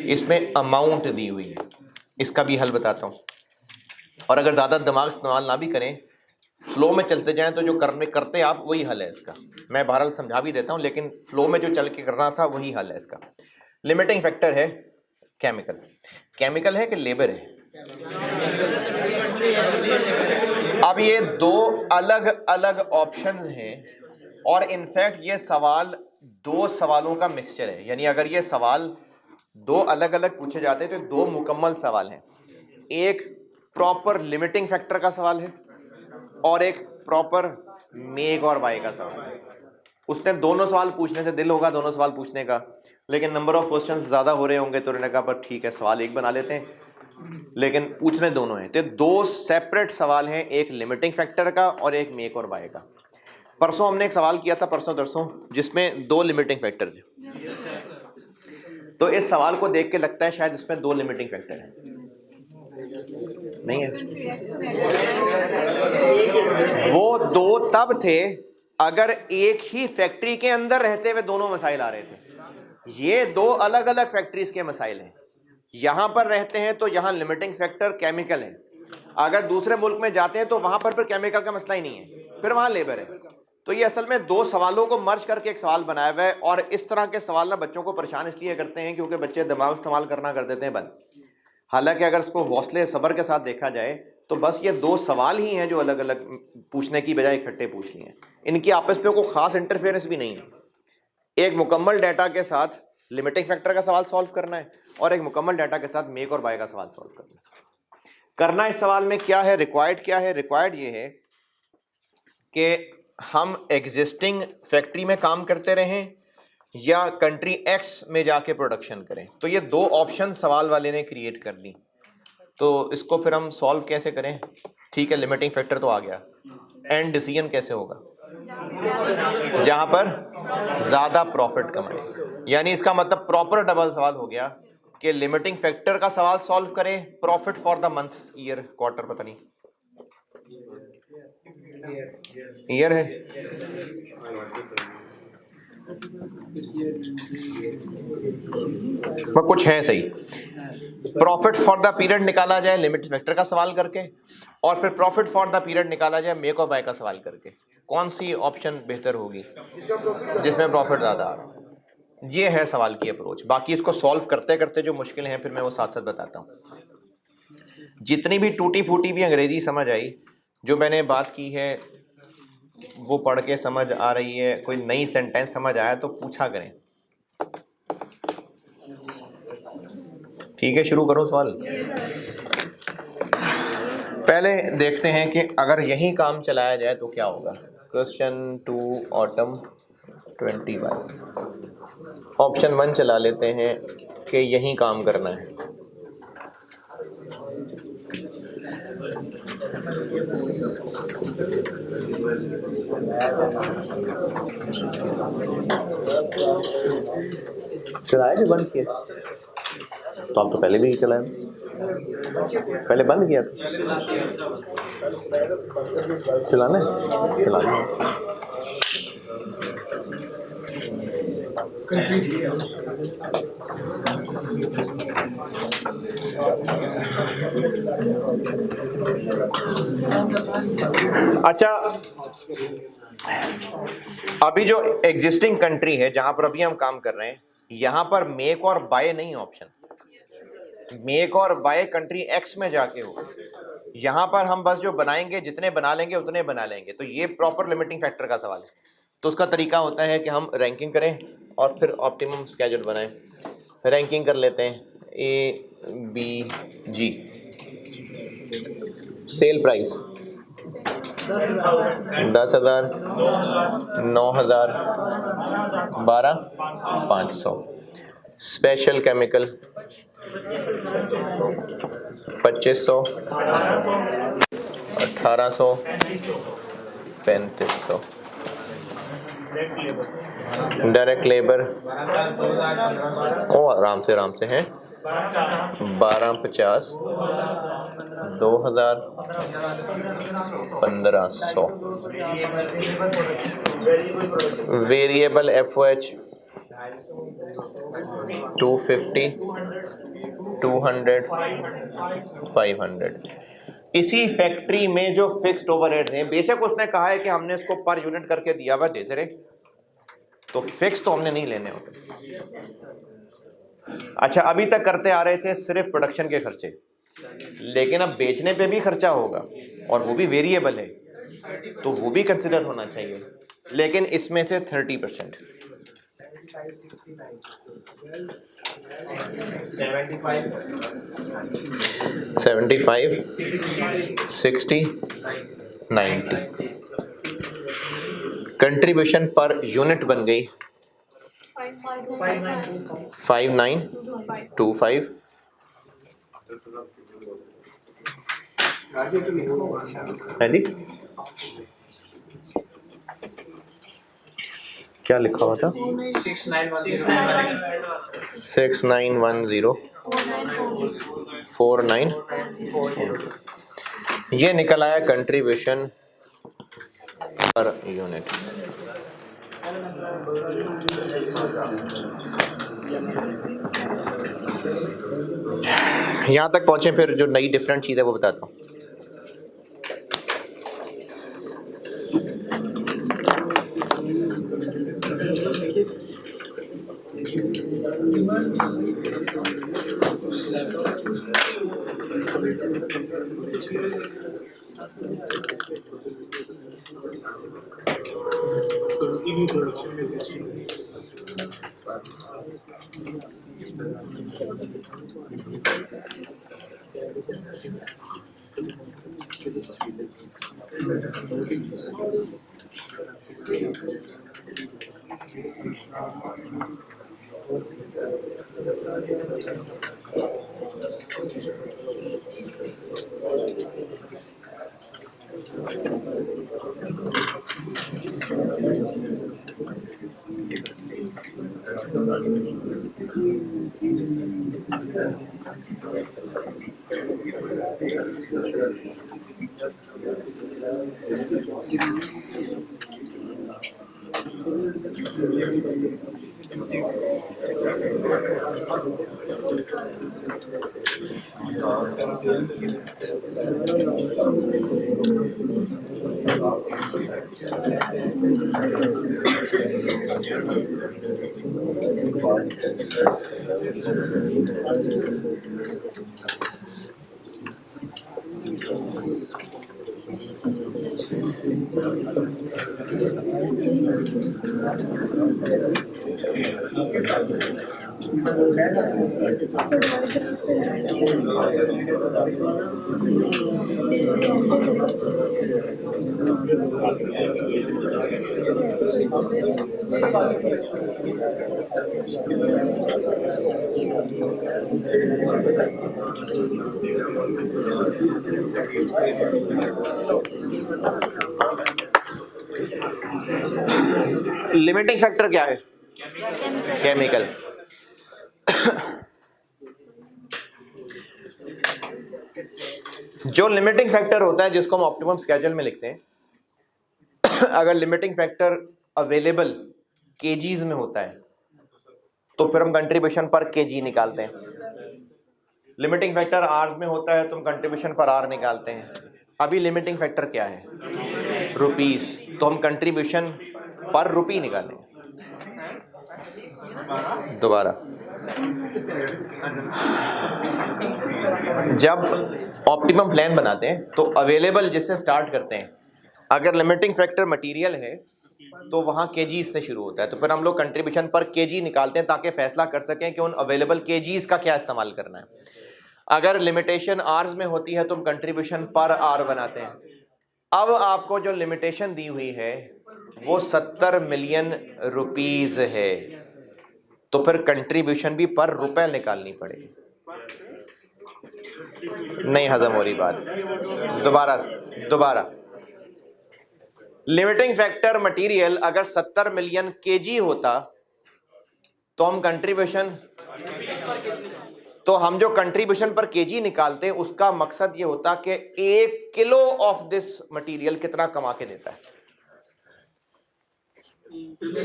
इसमें अमाउंट दी हुई है। इसका भी हल बताता हूँ। और अगर ज़्यादा दिमाग इस्तेमाल ना भी करें, फ्लो में चलते जाएं तो जो करते आप वही हल है इसका। मैं बहरहाल समझा भी देता हूँ, लेकिन फ्लो में जो चल के करना था वही हल है इसका। लिमिटिंग फैक्टर है केमिकल है कि लेबर है। अब ये दो अलग अलग ऑप्शंस हैं और इनफैक्ट ये सवाल दो सवालों का मिक्सचर है। यानी अगर ये सवाल दो अलग अलग पूछे जाते हैं तो दो मुकम्मल सवाल हैं। एक प्रॉपर लिमिटिंग फैक्टर का सवाल है और एक प्रॉपर मेक और बाय का सवाल है। उसने दोनों सवाल पूछने से दिल होगा दोनों सवाल पूछने का, लेकिन नंबर ऑफ क्वेश्चंस ज़्यादा हो रहे होंगे तो उन्होंने कहा पर ठीक है सवाल एक बना लेते हैं, लेकिन पूछने दोनों हैं। तो दो सेपरेट सवाल हैं, एक लिमिटिंग फैक्टर का और एक मेक और बाय का। परसों हमने एक सवाल किया था परसों जिसमें दो लिमिटिंग फैक्टर थे। तो इस सवाल को देख के लगता है शायद इसमें दो लिमिटिंग फैक्टर हैं। नहीं है, वो दो तब थे अगर एक ही फैक्ट्री के अंदर रहते हुए दोनों मसाइल आ रहे थे। ये दो अलग अलग फैक्ट्रीज के मसाइल हैं। यहां पर रहते हैं तो यहां लिमिटिंग फैक्टर केमिकल है, अगर दूसरे मुल्क में जाते हैं तो वहां पर केमिकल का मसला ही नहीं है, फिर वहां लेबर है। तो ये असल में दो सवालों को मर्ज करके एक सवाल बनाया हुआ है। और इस तरह के सवाल ना बच्चों को परेशान इसलिए करते हैं क्योंकि बच्चे दिमाग इस्तेमाल करना कर देते हैं बंद। हालांकि अगर इसको हौसले सब्र के साथ देखा जाए तो बस ये दो सवाल ही हैं जो अलग अलग पूछने की बजाय इकट्ठे पूछ लिए हैं। इनकी आपस में कोई खास इंटरफेरेंस भी नहीं है। एक मुकम्मल डाटा के साथ लिमिटिंग फैक्टर का सवाल सॉल्व करना है और एक मुकम्मल डाटा के साथ मेक और बाय का सवाल सॉल्व करना इस सवाल में क्या है, रिक्वायर्ड क्या है। रिक्वायर्ड ये है कि हम एग्जिस्टिंग फैक्ट्री में काम करते रहें या कंट्री एक्स में जाके प्रोडक्शन करें। तो ये दो ऑप्शन सवाल वाले ने क्रिएट कर दी। तो इसको फिर हम सॉल्व कैसे करें। ठीक है, लिमिटिंग फैक्टर तो आ गया, एंड डिसीजन कैसे होगा जहां पर ज्यादा प्रॉफिट कमाए। यानी इसका मतलब प्रॉपर डबल सवाल हो गया कि लिमिटिंग फैक्टर का सवाल सॉल्व करें, profit for the month, year, quarter, पता नहीं ईयर है। वो कुछ है सही। प्रॉफिट फॉर द पीरियड निकाला जाए लिमिटिंग फैक्टर का सवाल करके, और फिर प्रॉफिट फॉर द पीरियड निकाला जाए मेक और बाय का सवाल करके। कौन सी ऑप्शन बेहतर होगी जिसमें प्रॉफिट ज्यादा आ रहा है। ये है सवाल की अप्रोच। बाकी इसको सॉल्व करते करते जो मुश्किल हैं फिर मैं वो साथ साथ बताता हूँ। जितनी भी टूटी फूटी भी अंग्रेजी समझ आई, जो मैंने बात की है वो पढ़ के समझ आ रही है, कोई नई सेंटेंस समझ आया तो पूछा करें। ठीक है, शुरू करो सवाल। पहले देखते हैं कि अगर यही काम चलाया जाए तो क्या होगा। Question 2 autumn 21। ऑप्शन 1 चला लेते हैं कि यही काम करना है। चलाया कि बंद किया? तो आप तो पहले भी चलाए, पहले बंद किया था। चलाना है, चलाना है। अच्छा, अभी जो एग्जिस्टिंग कंट्री है जहां पर अभी हम काम कर रहे हैं, यहां पर मेक और बाय नहीं option. Make or by country X में जाके हो। यहां पर हम बस जो बनाएंगे जितने बना लेंगे उतने बना लेंगे। तो ये प्रॉपर लिमिटिंग फैक्टर का सवाल है। तो उसका तरीका होता है कि हम रैंकिंग करें और फिर ऑप्टिमम स्केड्यूल बनाएं। रैंकिंग कर लेते हैं ए बी जी। Sale price 10,000, 9,000, 12,500। Special chemical 2,500, 1800 3500। Direct labour ओ आराम से हैं 1250 2000 1500। Variable FOH 250 200 500। इसी फैक्ट्री में जो फिक्स्ड ओवरहेड हैं, बेशक उसने कहा है कि हमने इसको पर यूनिट करके दिया हुआ देते रहे, तो फिक्स तो हमने नहीं लेने होते। अच्छा, अभी तक करते आ रहे थे सिर्फ प्रोडक्शन के खर्चे, लेकिन अब बेचने पे भी खर्चा होगा और वो भी वेरिएबल है, तो वो भी कंसिडर होना चाहिए, लेकिन इसमें से 30%। 75 60 90। कंट्रीब्यूशन पर यूनिट बन गई 5925। क्या लिखा हुआ था? 6910 49। ये निकल आया कंट्रीब्यूशन पर यूनिट। यहां तक पहुंचे, फिर जो नई डिफरेंट चीज है वो बताता हूं। लिमिटिंग फैक्टर क्या है? केमिकल। जो लिमिटिंग फैक्टर होता है जिसको हम ऑप्टिमम स्केड्यूल में लिखते हैं, अगर लिमिटिंग फैक्टर अवेलेबल केजीज में होता है तो फिर हम कंट्रीब्यूशन पर केजी निकालते हैं। लिमिटिंग फैक्टर आर्स में होता है तो हम कंट्रीब्यूशन पर आर निकालते हैं। अभी लिमिटिंग फैक्टर क्या है? रुपीस, तो हम कंट्रीब्यूशन पर रुपी निकालेंगे। दोबारा, जब ऑप्टिमम प्लान बनाते हैं तो अवेलेबल जिससे स्टार्ट करते हैं, अगर लिमिटिंग फैक्टर मटेरियल है तो वहाँ केजीज से शुरू होता है, तो फिर हम लोग कंट्रीब्यूशन पर केजी निकालते हैं ताकि फैसला कर सकें कि उन अवेलेबल केजीज का क्या इस्तेमाल करना है। अगर लिमिटेशन आर्स में होती है तो हम कंट्रीब्यूशन पर आर बनाते हैं। अब आपको जो लिमिटेशन दी हुई है वो 70 मिलियन रुपीज है, तो फिर कंट्रीब्यूशन भी पर रुपए निकालनी पड़ेगी। नहीं हजम हो रही बात, दोबारा। लिमिटिंग फैक्टर मटेरियल अगर 70 मिलियन केजी होता तो हम कंट्रीब्यूशन, तो हम जो कंट्रीब्यूशन पर केजी निकालते उसका मकसद ये होता कि 1 किलो ऑफ दिस मटेरियल कितना कमा के देता है,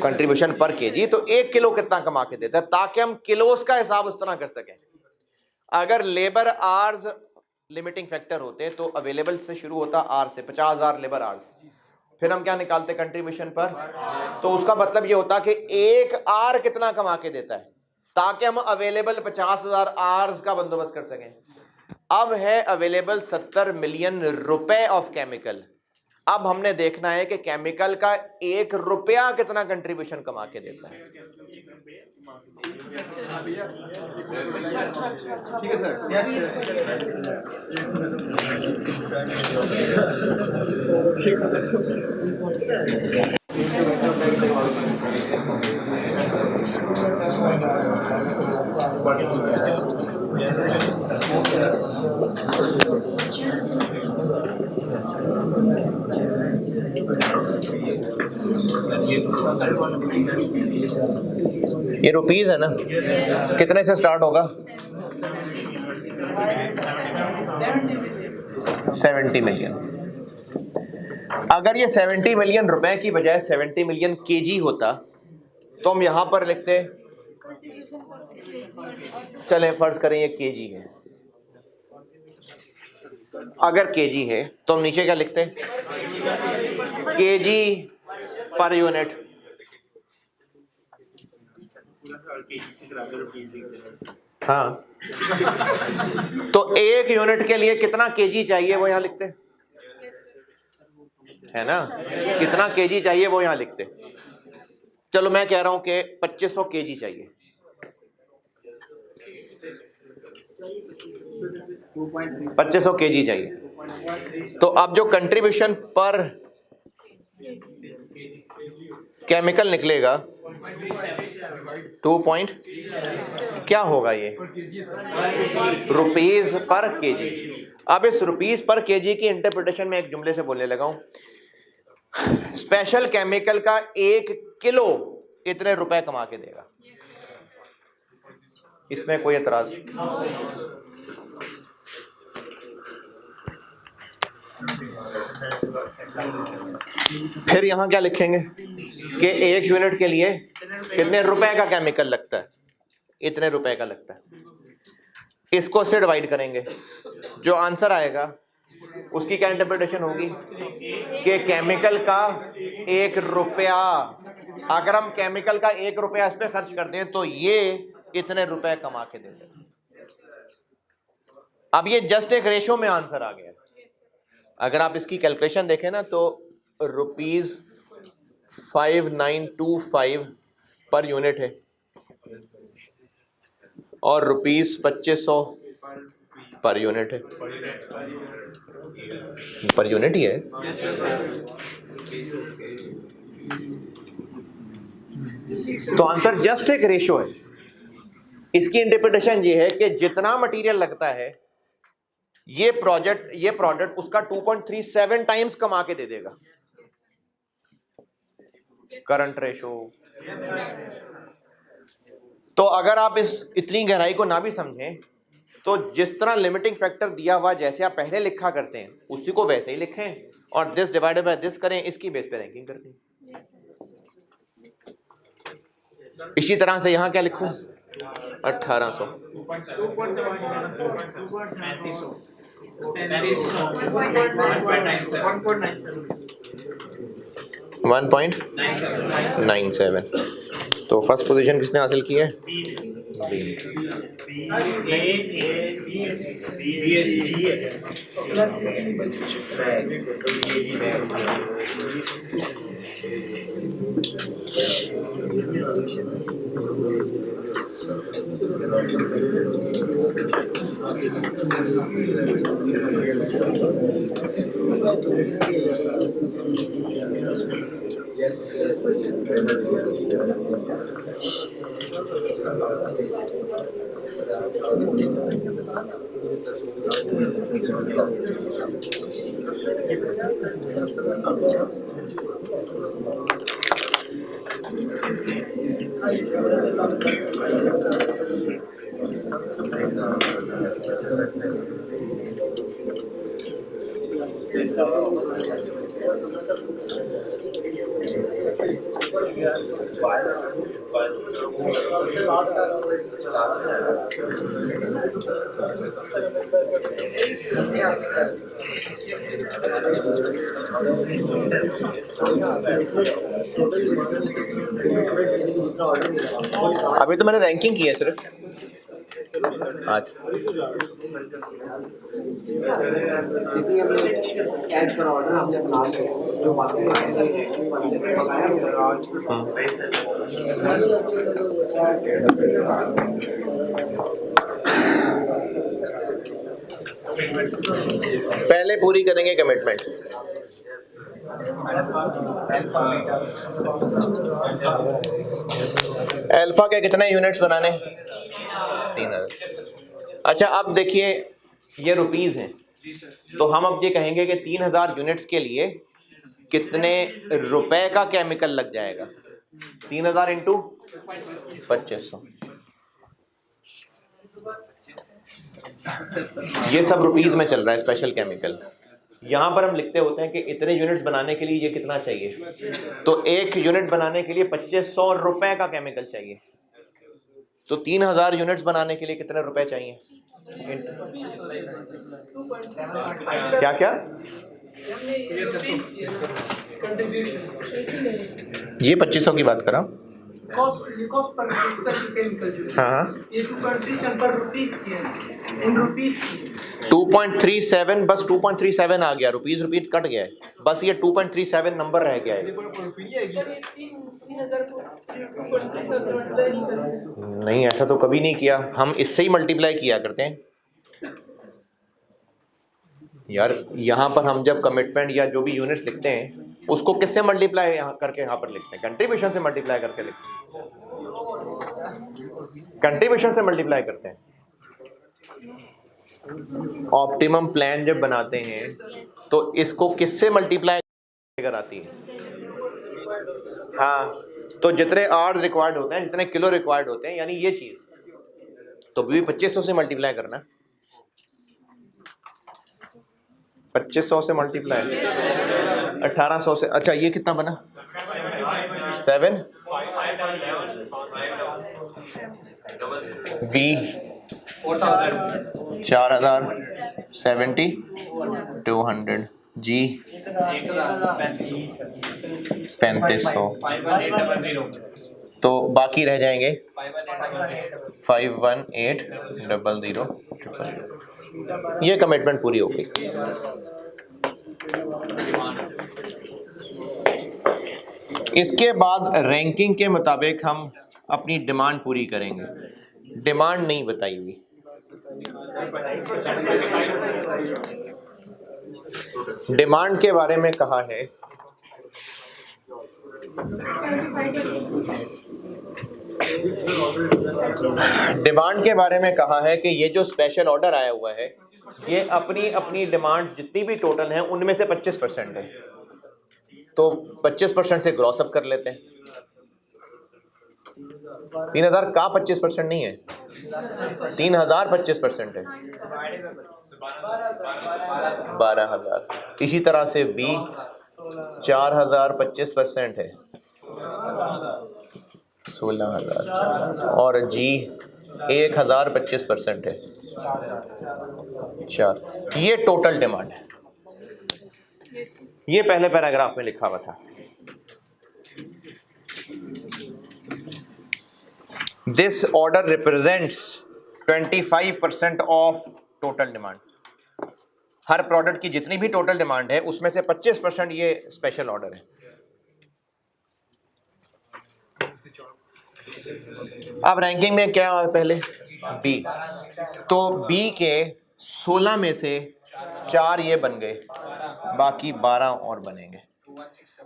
कंट्रीब्यूशन पर केजी, तो 1 किलो कितना कमा के देता है, ताकि हम किलोस का हिसाब उस तरह कर सकें। अगर लेबर आवर्स लिमिटिंग फैक्टर होते तो अवेलेबल से शुरू होता आर से, 50,000 लेबर आवर्स, फिर हम क्या निकालते कंट्रीब्यूशन पर, तो उसका मतलब ये होता कि 1 आर कितना कमा के देता है, ताकि हम अवेलेबल 50,000 आवर्स का बंदोबस्त कर सकें। अब है अवेलेबल 70 मिलियन रुपए ऑफ केमिकल। अब हमने देखना है कि केमिकल का 1 रुपया कितना कंट्रीब्यूशन कमा के देता है। ठीक है सर। ये रुपीस है ना, कितने से स्टार्ट होगा? 70 मिलियन। अगर ये 70 मिलियन रुपए की बजाय 70 मिलियन केजी होता तो हम यहां पर लिखते, चलें फर्ज करें ये केजी है, अगर केजी है तो हम नीचे क्या लिखते, केजी पर यूनिट। हाँ, तो 1 यूनिट के लिए कितना केजी चाहिए वो यहां लिखते है ना, कितना केजी चाहिए वो यहां लिखते। चलो मैं कह रहा हूं कि 2500 केजी चाहिए, 2500 केजी चाहिए। तो अब जो कंट्रीब्यूशन पर केमिकल निकलेगा 2 पॉइंट क्या होगा, ये रुपीस पर केजी। अब इस रुपीस पर केजी की इंटरप्रिटेशन में एक जुमले से बोलने लगा हूं, स्पेशल केमिकल का 1 किलो इतने रुपए कमा के देगा। इसमें कोई एतराज? फिर यहां क्या लिखेंगे कि 1 यूनिट के लिए कितने रुपए का केमिकल लगता है, इतने रुपए का लगता है। इसको से डिवाइड करेंगे, जो आंसर आएगा उसकी क्या इंटरप्रिटेशन होगी कि केमिकल का 1 रुपया, अगर हम केमिकल का 1 रुपया इस पे खर्च कर दें तो ये इतने रुपए कमा के देते हैं। अब ये जस्ट एक रेशो में आंसर आ गया। अगर आप इसकी कैलकुलेशन देखें ना तो रुपीस 5925 पर यूनिट है और रुपीस 2500 पर यूनिट है, पर यूनिट ही है। तो आंसर जस्ट एक रेशो है। इसकी इंटरप्रिटेशन ये है कि जितना मटेरियल लगता है ये प्रोडक्ट उसका 2.37 टाइम्स कमा के दे देगा। Current ratio. तो अगर आप इतनी गहराई को ना भी समझें तो जिस तरह लिमिटिंग फैक्टर दिया हुआ जैसे आप पहले लिखा करते हैं उसी को वैसे ही लिखें और दिस डिवाइडेड बाय दिस करें, इसकी बेस पे रैंकिंग करते हैं। इसी तरह से यहां क्या लिखूं, 1800 1.97। तो फर्स्ट पोजीशन किसने हासिल की है? अभी तो मैंने रैंकिंग की है सिर्फ आज। पहले पूरी करेंगे कमिटमेंट। अल्फा के कितने यूनिट्स बनाने? 3000। अच्छा अब देखिए ये रुपीस हैं, तो हम अब ये कहेंगे कि 3000 यूनिट्स के लिए कितने रुपए का केमिकल लग जाएगा? 3000 इंटू 2500, ये सब रुपीस में चल रहा है स्पेशल केमिकल। यहाँ पर हम लिखते होते हैं कि इतने यूनिट्स बनाने के लिए ये कितना चाहिए, तो एक यूनिट बनाने के लिए 2500 रुपए का केमिकल चाहिए। तो 3000 यूनिट्स बनाने के लिए कितने रुपए चाहिए? क्या क्या? ये 2500 की बात कर रहा हूँ। हाँ 2.37, बस 2.37 आ गया, रुपीस कट गया है, बस ये 2.37 नंबर रह गया है। नहीं ऐसा तो कभी नहीं किया, हम इससे ही मल्टीप्लाई किया करते हैं यार। यहाँ पर हम जब कमिटमेंट या जो भी यूनिट्स लिखते हैं उसको किससे मल्टीप्लाई यहाँ करके यहाँ पर लिखते हैं? कंट्रीब्यूशन से मल्टीप्लाई करके लिखते हैं, कंट्रीब्यूशन से मल्टीप्लाई करते हैं। ऑप्टिमम प्लान जब बनाते हैं तो इसको किससे मल्टीप्लाई कर आती है? हाँ, तो जितने आर्स रिक्वायर्ड होते हैं, जितने किलो रिक्वायर्ड होते हैं, यानी ये चीज तो भी 2500 से मल्टीप्लाई करना। 2500 से मल्टीप्लाई 1800 से। अच्छा ये कितना बना? 7 बी 4000 70 200 जी 3500, तो बाकी रह जाएंगे 51800। ये कमिटमेंट पूरी हो गई। इसके बाद रैंकिंग के मुताबिक हम अपनी डिमांड पूरी करेंगे। डिमांड नहीं बताई हुई, डिमांड के बारे में कहा है डिमांड के बारे में कहा है कि ये जो स्पेशल ऑर्डर आया हुआ है ये अपनी अपनी डिमांड्स जितनी भी टोटल हैं उनमें से 25% है, तो 25% से ग्रॉस अप कर लेते हैं। 3000 का 25% नहीं है, 3000 25% है, 12000। इसी तरह से बी 4000 25% है, 16000, और जी 1000 25% है, 4। ये टोटल डिमांड है, ये पहले पैराग्राफ में लिखा हुआ था। This order represents 25% of total demand. Her product की जितनी भी टोटल डिमांड है उसमें से 25% ये स्पेशल ऑर्डर है। अब रैंकिंग में क्या है? पहले बी, तो बी के 16 में से 4 ये बन गए, बाकी 12 और बनेंगे।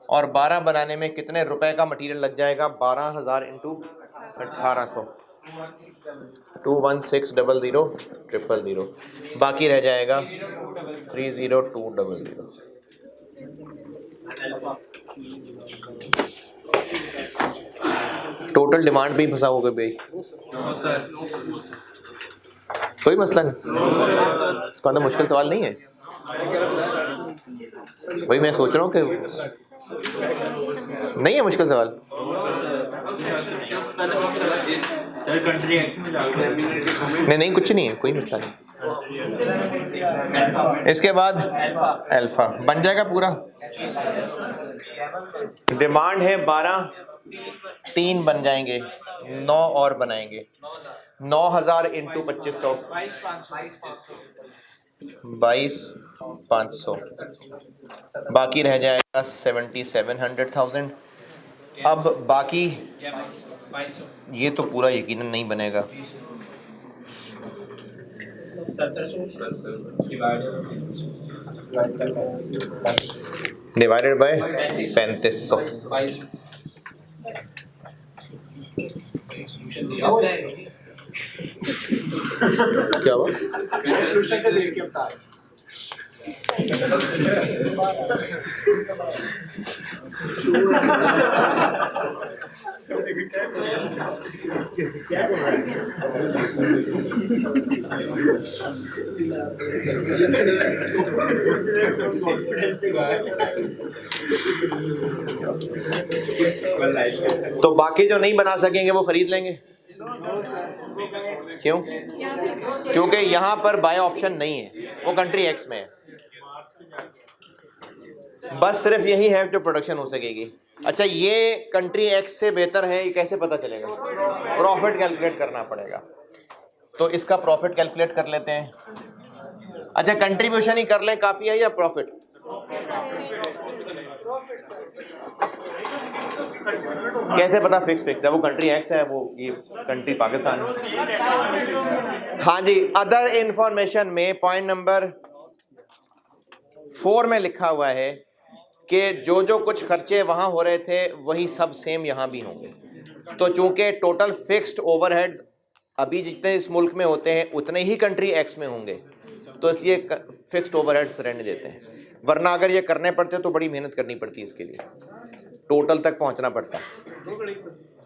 और 12 बनाने में कितने रुपए का मटेरियल लग जाएगा? 12,000 इंटू 1800, 21600 बाकी रह जाएगा 30200। टोटल डिमांड पे ही फंसा होगा भाई, कोई मसला नहीं, इसका अंदर मुश्किल सवाल नहीं है। वही मैं सोच रहा हूँ कि नहीं है मुश्किल सवाल। नहीं कुछ नहीं है, कोई मसला नहीं। इसके बाद अल्फा बन जाएगा पूरा। डिमांड है 12, 3 बन जाएंगे, 9 और बनाएंगे, 9,000 इंटू 2500, 22,500, बाकी रह जाएगा 77,000। अब बाकी ये तो पूरा यकीनन नहीं बनेगा, डिवाइडेड बाय 3500। क्या हुआ? तो बाकी जो नहीं बना सकेंगे वो खरीद लेंगे। क्यों? क्योंकि यहाँ पर बाय ऑप्शन नहीं है, वो कंट्री एक्स में है। बस सिर्फ यही है जो प्रोडक्शन हो सकेगी। अच्छा, ये कंट्री एक्स से बेहतर है, ये कैसे पता चलेगा? प्रॉफिट कैलकुलेट करना पड़ेगा। तो इसका प्रॉफिट कैलकुलेट कर लेते हैं। अच्छा, कंट्रीब्यूशन ही कर लें काफ़ी है या प्रॉफिट? कैसे पता फिक्स है? वो कंट्री एक्स है, वो ये कंट्री पाकिस्तान है। हाँ जी, अदर इंफॉर्मेशन में पॉइंट नंबर 4 में लिखा हुआ है कि जो कुछ खर्चे वहाँ हो रहे थे वही सब सेम यहाँ भी होंगे। तो चूंकि टोटल फिक्स्ड ओवरहेड्स अभी जितने इस मुल्क में होते हैं उतने ही कंट्री एक्स में होंगे, तो इसलिए फिक्स्ड ओवरहेड्स रहने देते हैं। वरना अगर ये करने पड़ते तो बड़ी मेहनत करनी पड़ती है, इसके लिए टोटल तक पहुंचना पड़ता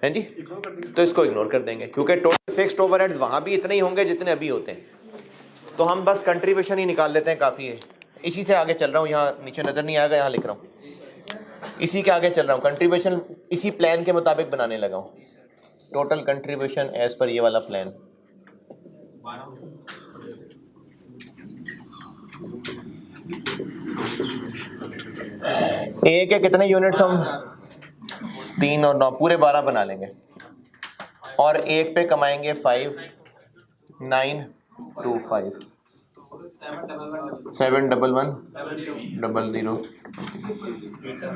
है जी। तो इसको इग्नोर कर देंगे क्योंकि टोटल फिक्स्ड ओवरहेड्स वहाँ भी इतने ही होंगे जितने अभी होते हैं। तो हम बस कंट्रीब्यूशन ही निकाल लेते हैं, काफ़ी है। इसी से आगे चल रहा हूँ, यहाँ नीचे नज़र नहीं आएगा, यहाँ लिख रहा हूँ, इसी के आगे चल रहा हूँ। कंट्रीब्यूशन इसी प्लान के मुताबिक बनाने लगा हूँ। टोटल कंट्रीब्यूशन एज पर ये वाला प्लान। ए के कितने यूनिट्स? हम 3 और 9 पूरे 12 बना लेंगे और एक पे कमाएंगे 5925 71100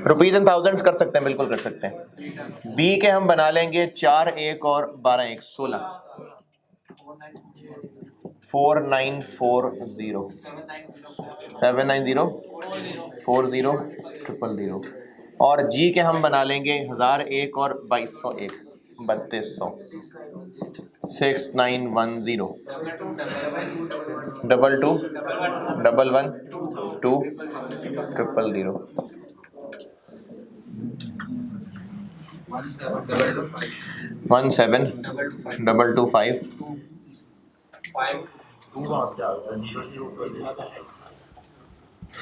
रुपीज एंड थाउजेंड्स कर सकते हैं, बिल्कुल कर सकते हैं। बी के हम बना लेंगे 4 1 और 12 1 16 4940 7904000 और जी के हम बना लेंगे 1001 और 2201 3200 6910 22 11 2 000 17225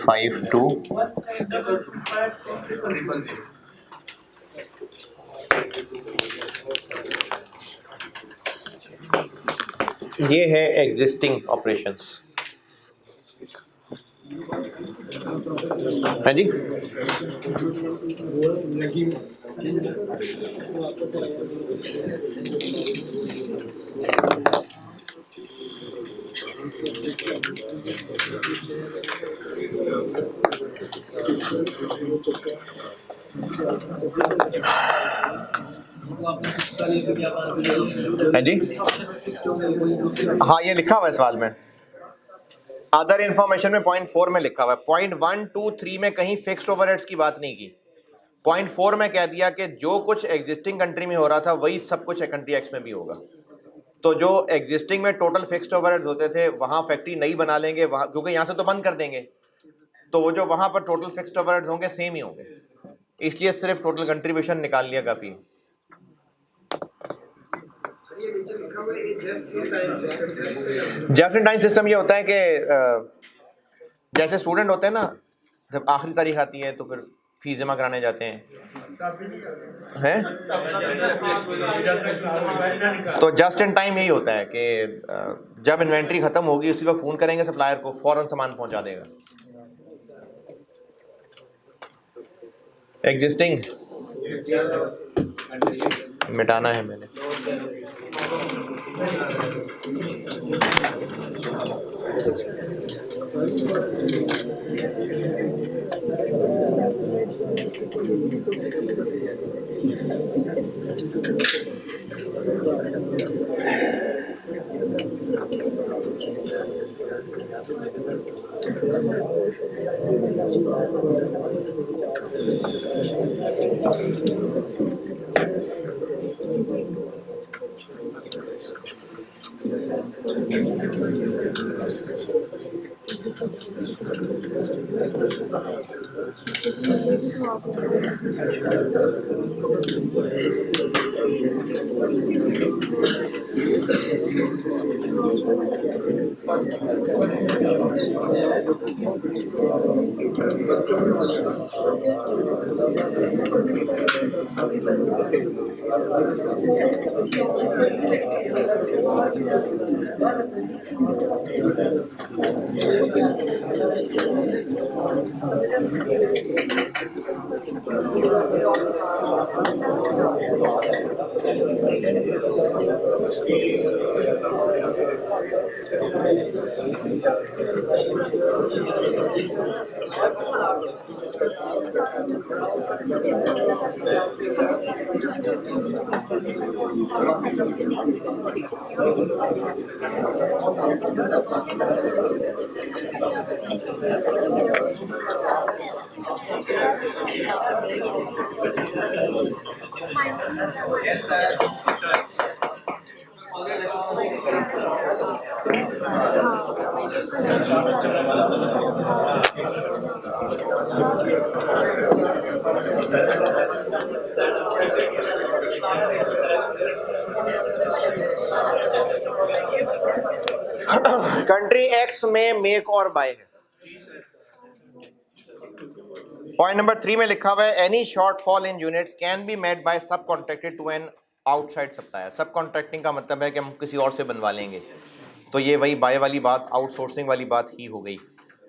52 ये है एग्जिस्टिंग ऑपरेशंस है जी। है जी। हाँ, ये लिखा हुआ है सवाल में। अदर इंफॉर्मेशन में पॉइंट 4 में लिखा हुआ है, पॉइंट 1, 2, 3 में कहीं फिक्स्ड ओवरहेड्स की बात नहीं की। पॉइंट 4 में कह दिया कि जो कुछ एग्जिस्टिंग कंट्री में हो रहा था वही सब कुछ कंट्री एक्स में भी होगा। तो जो एग्जिस्टिंग में टोटल फिक्स्ड ओवरहेड्स होते थे वहां फैक्ट्री नहीं बना लेंगे वहां, क्योंकि यहाँ से तो बंद कर देंगे, तो वो जो वहां पर टोटल फिक्स्ड ओवरहेड्स होंगे सेम ही होंगे, इसलिए सिर्फ टोटल कंट्रीब्यूशन निकाल लिया काफी। जस्ट इन टाइम सिस्टम ये होता है कि जैसे स्टूडेंट होते हैं ना, जब आखिरी तारीख आती है तो फिर फीस जमा कराने जाते हैं, तो जस्ट इन टाइम यही होता है कि जब इन्वेंट्री खत्म होगी उसी वक्त फोन करेंगे सप्लायर को, फौरन सामान पहुंचा देगा। एग्जिस्टिंग मिटाना है मैंने। कंट्री एक्स में मेक और बाय है। पॉइंट नंबर 3 में लिखा हुआ है any shortfall in units can be made by subcontracted to an outside supplier. Subcontracting का मतलब है कि हम किसी और से बनवा लेंगे, तो ये वही बाय वाली बात, आउटसोर्सिंग वाली बात ही हो गई।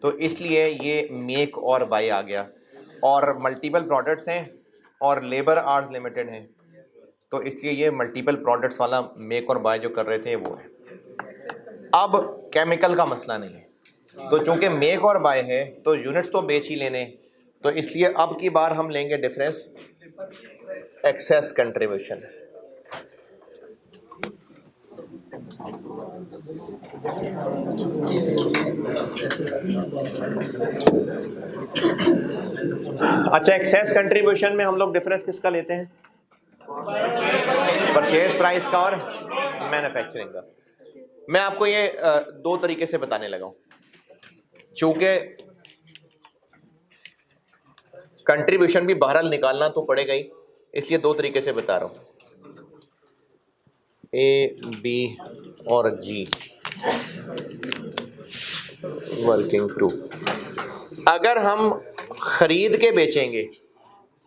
तो इसलिए ये मेक और बाय आ गया, और मल्टीपल प्रोडक्ट्स हैं और लेबर आवर्स लिमिटेड हैं, तो इसलिए ये मल्टीपल प्रोडक्ट्स वाला मेक और बाय जो कर रहे थे वो है। अब केमिकल का मसला नहीं है, तो चूंकि मेक और बाय है तो यूनिट्स तो बेच ही लेने, तो इसलिए अब की बार हम लेंगे डिफरेंस एक्सेस कंट्रीब्यूशन। अच्छा, एक्सेस कंट्रीब्यूशन में हम लोग डिफरेंस किसका लेते हैं? परचेज प्राइस का और मैन्युफैक्चरिंग का। मैं आपको ये दो तरीके से बताने लगा हूं, चूंकि कंट्रीब्यूशन भी बहरहाल निकालना तो पड़ेगा ही, इसलिए दो तरीके से बता रहा हूं, ए, बी और जी वर्किंग टू। अगर हम खरीद के बेचेंगे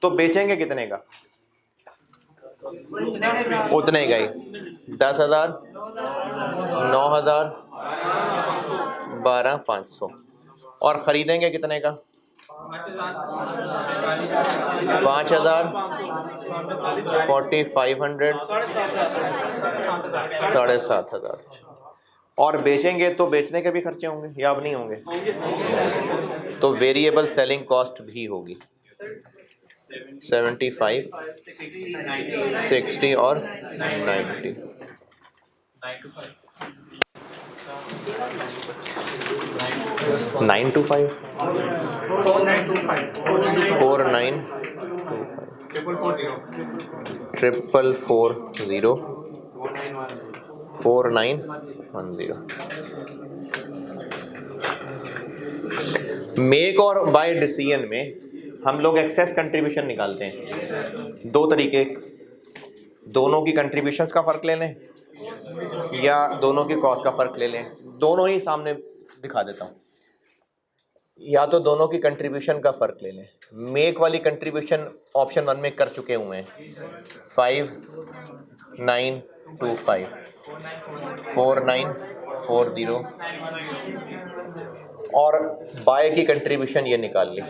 तो बेचेंगे कितने का? उतने का ही, 10,000, 9,000, 12,500। और खरीदेंगे कितने का? 5,000, 4,500, 7,500। और बेचेंगे तो बेचने के भी खर्चे होंगे या अब नहीं होंगे? तो वेरिएबल सेलिंग कॉस्ट भी होगी 75, 60 और 90। 925 4925 440 4910। मेक और बाय डिसीजन में हम लोग एक्सेस कंट्रीब्यूशन निकालते हैं दो तरीके, दोनों की कंट्रीब्यूशंस का फर्क ले लें या दोनों की कॉस्ट का फर्क ले लें। दोनों ही सामने दिखा देता हूं, या तो दोनों की कंट्रीब्यूशन का फर्क ले लें। मेक वाली कंट्रीब्यूशन ऑप्शन 1 में कर चुके हुए हैं 5925 4940, और बाय की कंट्रीब्यूशन ये निकाल ली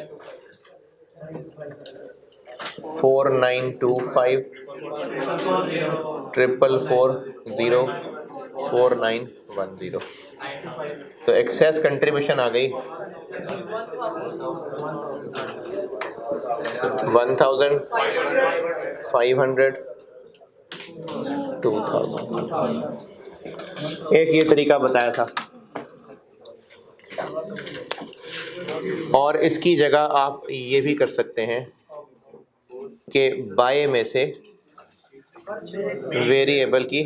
4925 440 4910। तो एक्सेस कंट्रीब्यूशन आ गई 1500 2000। एक ये तरीका बताया था, और इसकी जगह आप ये भी कर सकते हैं कि बाय में से वेरिएबल की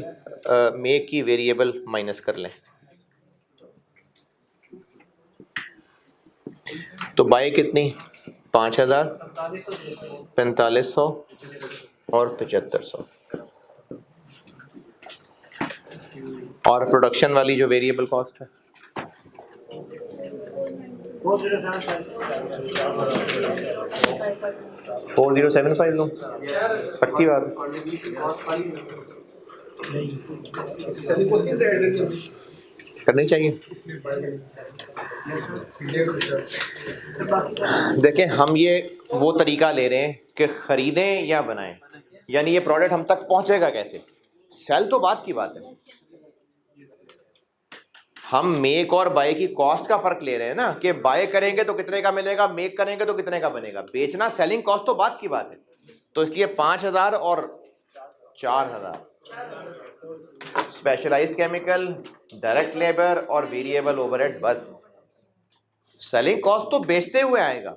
मेक की वेरिएबल माइनस कर लें। तो बाय कितनी 5000 4500 और 7500, और प्रोडक्शन वाली जो वेरिएबल कॉस्ट है 4075 लो, पक्की बात करनी चाहिए। देखें, हम ये वो तरीका ले रहे हैं कि खरीदें या बनाएं, यानी ये प्रोडक्ट हम तक पहुंचेगा कैसे। सेल तो बात की बात है, हम मेक और बाय की कॉस्ट का फर्क ले रहे हैं ना, कि बाय करेंगे तो कितने का मिलेगा, मेक करेंगे तो कितने का बनेगा। बेचना सेलिंग कॉस्ट तो बात की बात है। तो इसलिए 5000 और 4000 स्पेशलाइज्ड केमिकल, डायरेक्ट लेबर और वेरिएबल ओवरहेड, बस। सेलिंग कॉस्ट तो बेचते हुए आएगा,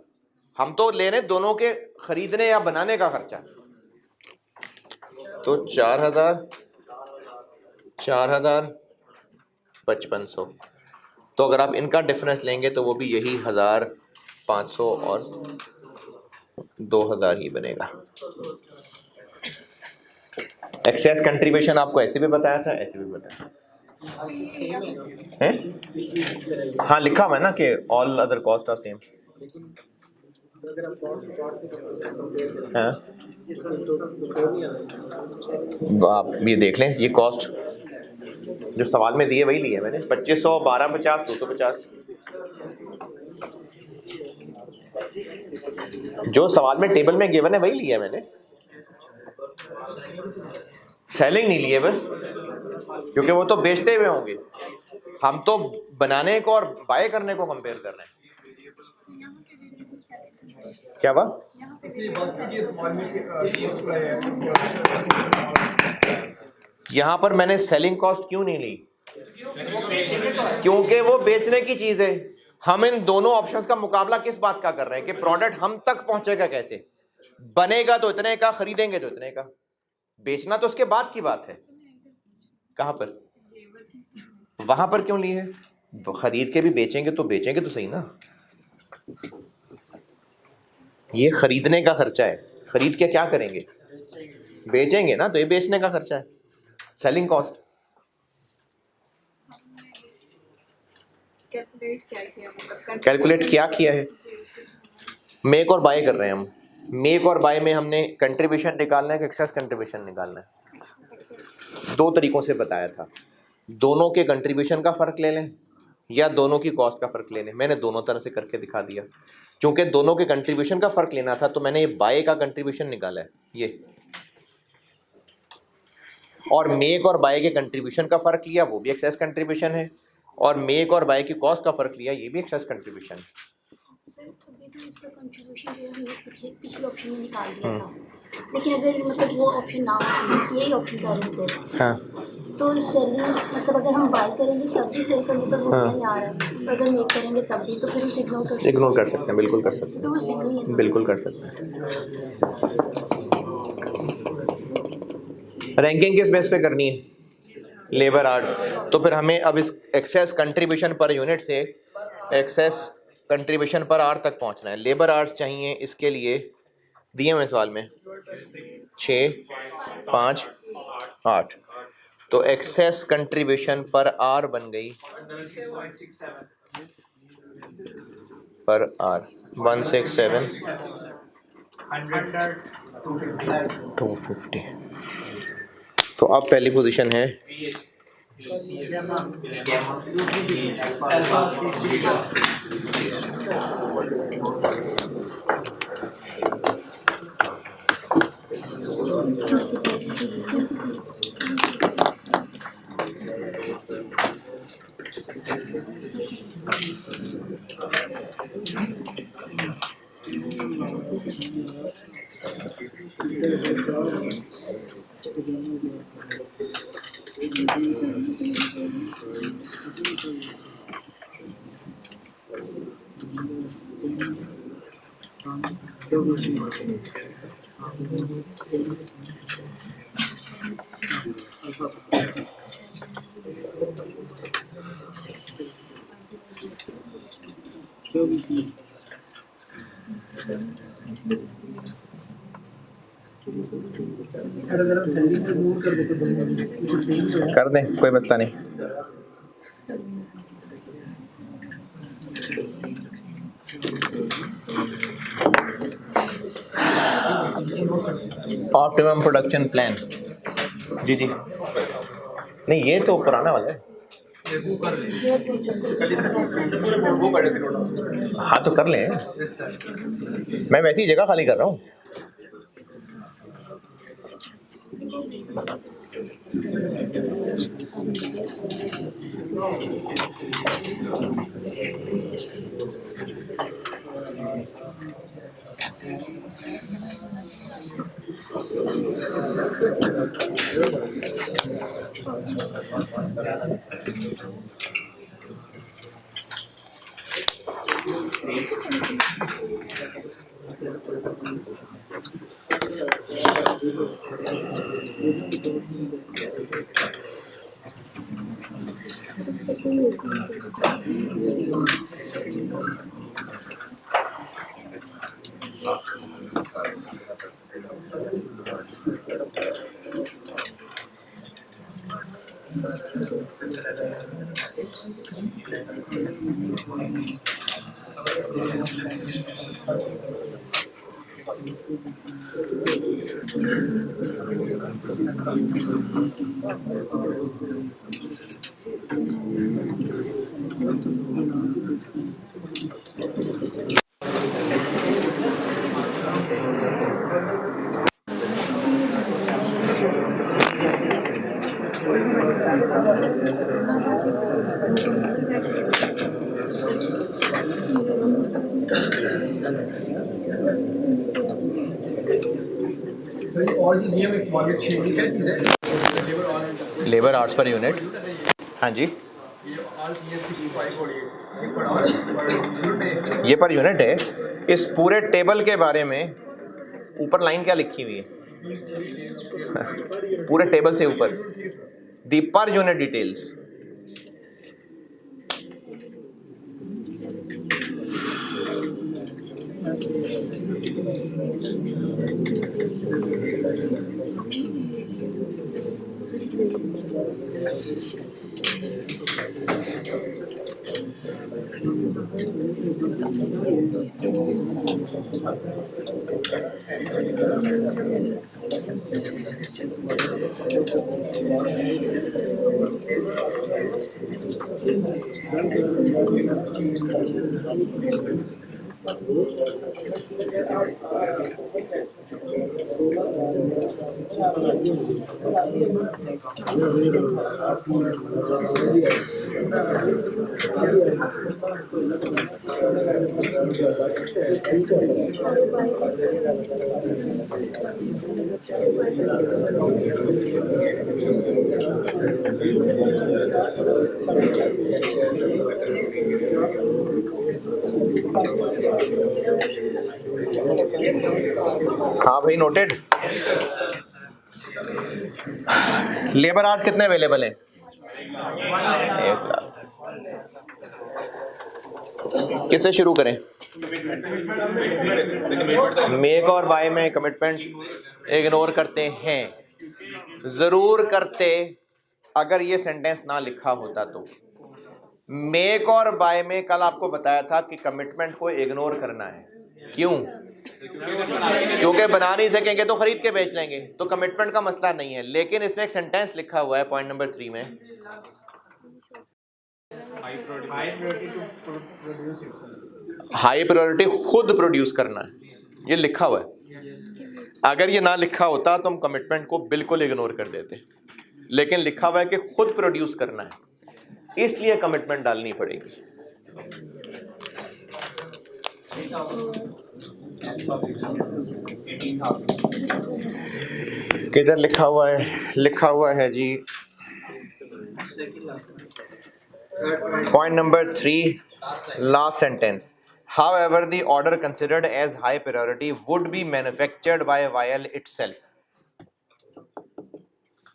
हम तो ले रहे दोनों के खरीदने या बनाने का खर्चा। तो 4000 5500, तो अगर आप इनका डिफरेंस लेंगे तो वो भी यही 1500 और 2000 ही बनेगा। एक्सेस कंट्रीब्यूशन आपको ऐसे भी बताया था, ऐसे भी बताया है? हाँ, लिखा हुआ है ना कि all other cost are same. हाँ, आप ये देख लें, ये कॉस्ट जो सवाल में दिए वही लिए मैंने, 2500 1250 250। जो सवाल में टेबल में गिवन है वही लिया मैंने, सेलिंग नहीं लिए बस, क्योंकि वो तो बेचते हुए होंगे, हम तो बनाने को और बाय करने को कंपेयर कर रहे हैं। क्या बात? यहां पर मैंने सेलिंग कॉस्ट क्यों नहीं ली? क्योंकि वो बेचने की चीज है। हम इन दोनों ऑप्शंस का मुकाबला किस बात का कर रहे हैं कि प्रोडक्ट हम तक पहुंचेगा कैसे, बनेगा तो इतने का, खरीदेंगे तो इतने का, बेचना तो उसके बाद की बात है। कहां पर? वहां पर क्यों लिए? खरीद के भी बेचेंगे तो सही ना। ये खरीदने का खर्चा है, खरीद के क्या करेंगे, बेचेंगे ना, तो ये बेचने का खर्चा है, सेलिंग कॉस्ट। कैलकुलेट क्या किया है? मेक और बाय कर रहे हैं हम। मेक और बाय में हमने कंट्रीब्यूशन निकालना है कि एक्सेस कंट्रीब्यूशन निकालना है। दो तरीकों से बताया था, दोनों के कंट्रीब्यूशन का फर्क ले लें या दोनों की कॉस्ट का फर्क ले लें। मैंने दोनों तरह से करके दिखा दिया। चूंकि दोनों के कंट्रीब्यूशन का फर्क लेना था तो मैंने ये बाय का कंट्रीब्यूशन निकाला है ये, और मेक और बाय के कंट्रीब्यूशन का फर्क लिया, वो भी एक्सेस कंट्रीब्यूशन है, और मेक और बाय की कॉस्ट का फर्क लिया, ये भी एक्सेस कंट्रीब्यूशन है। सर अभी तो इसका कंट्रीब्यूशन जो है हमने पिछले ऑप्शन में निकाल दिया था, लेकिन अगर मतलब वो ऑप्शन ना हो, यही ऑप्शन का है। हाँ, तो सेलिंग मतलब अगर हम बाय करेंगे तब भी सेल करने का वो नहीं आ रहा है, अगर मेक करेंगे तब भी, तो फिर उसे इग्नोर कर सकते हैं, बिल्कुल कर सकते तो वो सेल नहीं है हैं, बिल्कुल कर सकते हैं। रैंकिंग किस बेस पे करनी है? Labour arts. तो फिर हमें अब इस एक्सेस कंट्रीब्यूशन पर यूनिट से एक्सेस कंट्रीब्यूशन पर आर तक पहुंचना है। लेबर आर्ट्स चाहिए, इसके लिए दिए हुए सवाल में 6, 5, 8। तो एक्सेस कंट्रीब्यूशन पर आर बन गई पर आर 167 250। तो अब पहली पोजीशन है सर, अगर हम सेलिंग से दूर कर देते तो सेम कर दें, कोई मसला नहीं। ऑप्टिमम प्रोडक्शन प्लान, जी जी, नहीं ये तो पुराना वाला है। हाँ तो कर लें, मैं वैसी ही जगह खाली कर रहा हूँ। लेबर आर्ट्स पर यूनिट, हाँ जी, ये पर यूनिट है। इस पूरे टेबल के बारे में ऊपर लाइन क्या लिखी हुई है? पूरे टेबल से ऊपर दी पर यूनिट डिटेल्स। हाँ भाई, नोटेड। लेबर आवर्स कितने अवेलेबल हैं? 1 लाख। किससे शुरू करें? मेक और बाय में कमिटमेंट इग्नोर करते हैं, जरूर करते अगर ये सेंटेंस ना लिखा होता तो। मेक और बाय में कल आपको बताया था कि कमिटमेंट को इग्नोर करना है। क्यों? क्योंकि बना नहीं सकेंगे तो खरीद के बेच लेंगे, तो कमिटमेंट का मसला नहीं है। लेकिन इसमें एक सेंटेंस लिखा हुआ है पॉइंट नंबर 3 में, हाई प्रायोरिटी खुद प्रोड्यूस करना है, ये लिखा हुआ है। अगर ये ना लिखा होता तो हम कमिटमेंट को बिल्कुल इग्नोर कर देते, लेकिन लिखा हुआ है कि खुद प्रोड्यूस करना है, इसलिए कमिटमेंट डालनी पड़ेगी। किधर लिखा हुआ है? लिखा हुआ है जी point number 3, last sentence. However, the order considered as high priority would be manufactured by YL itself.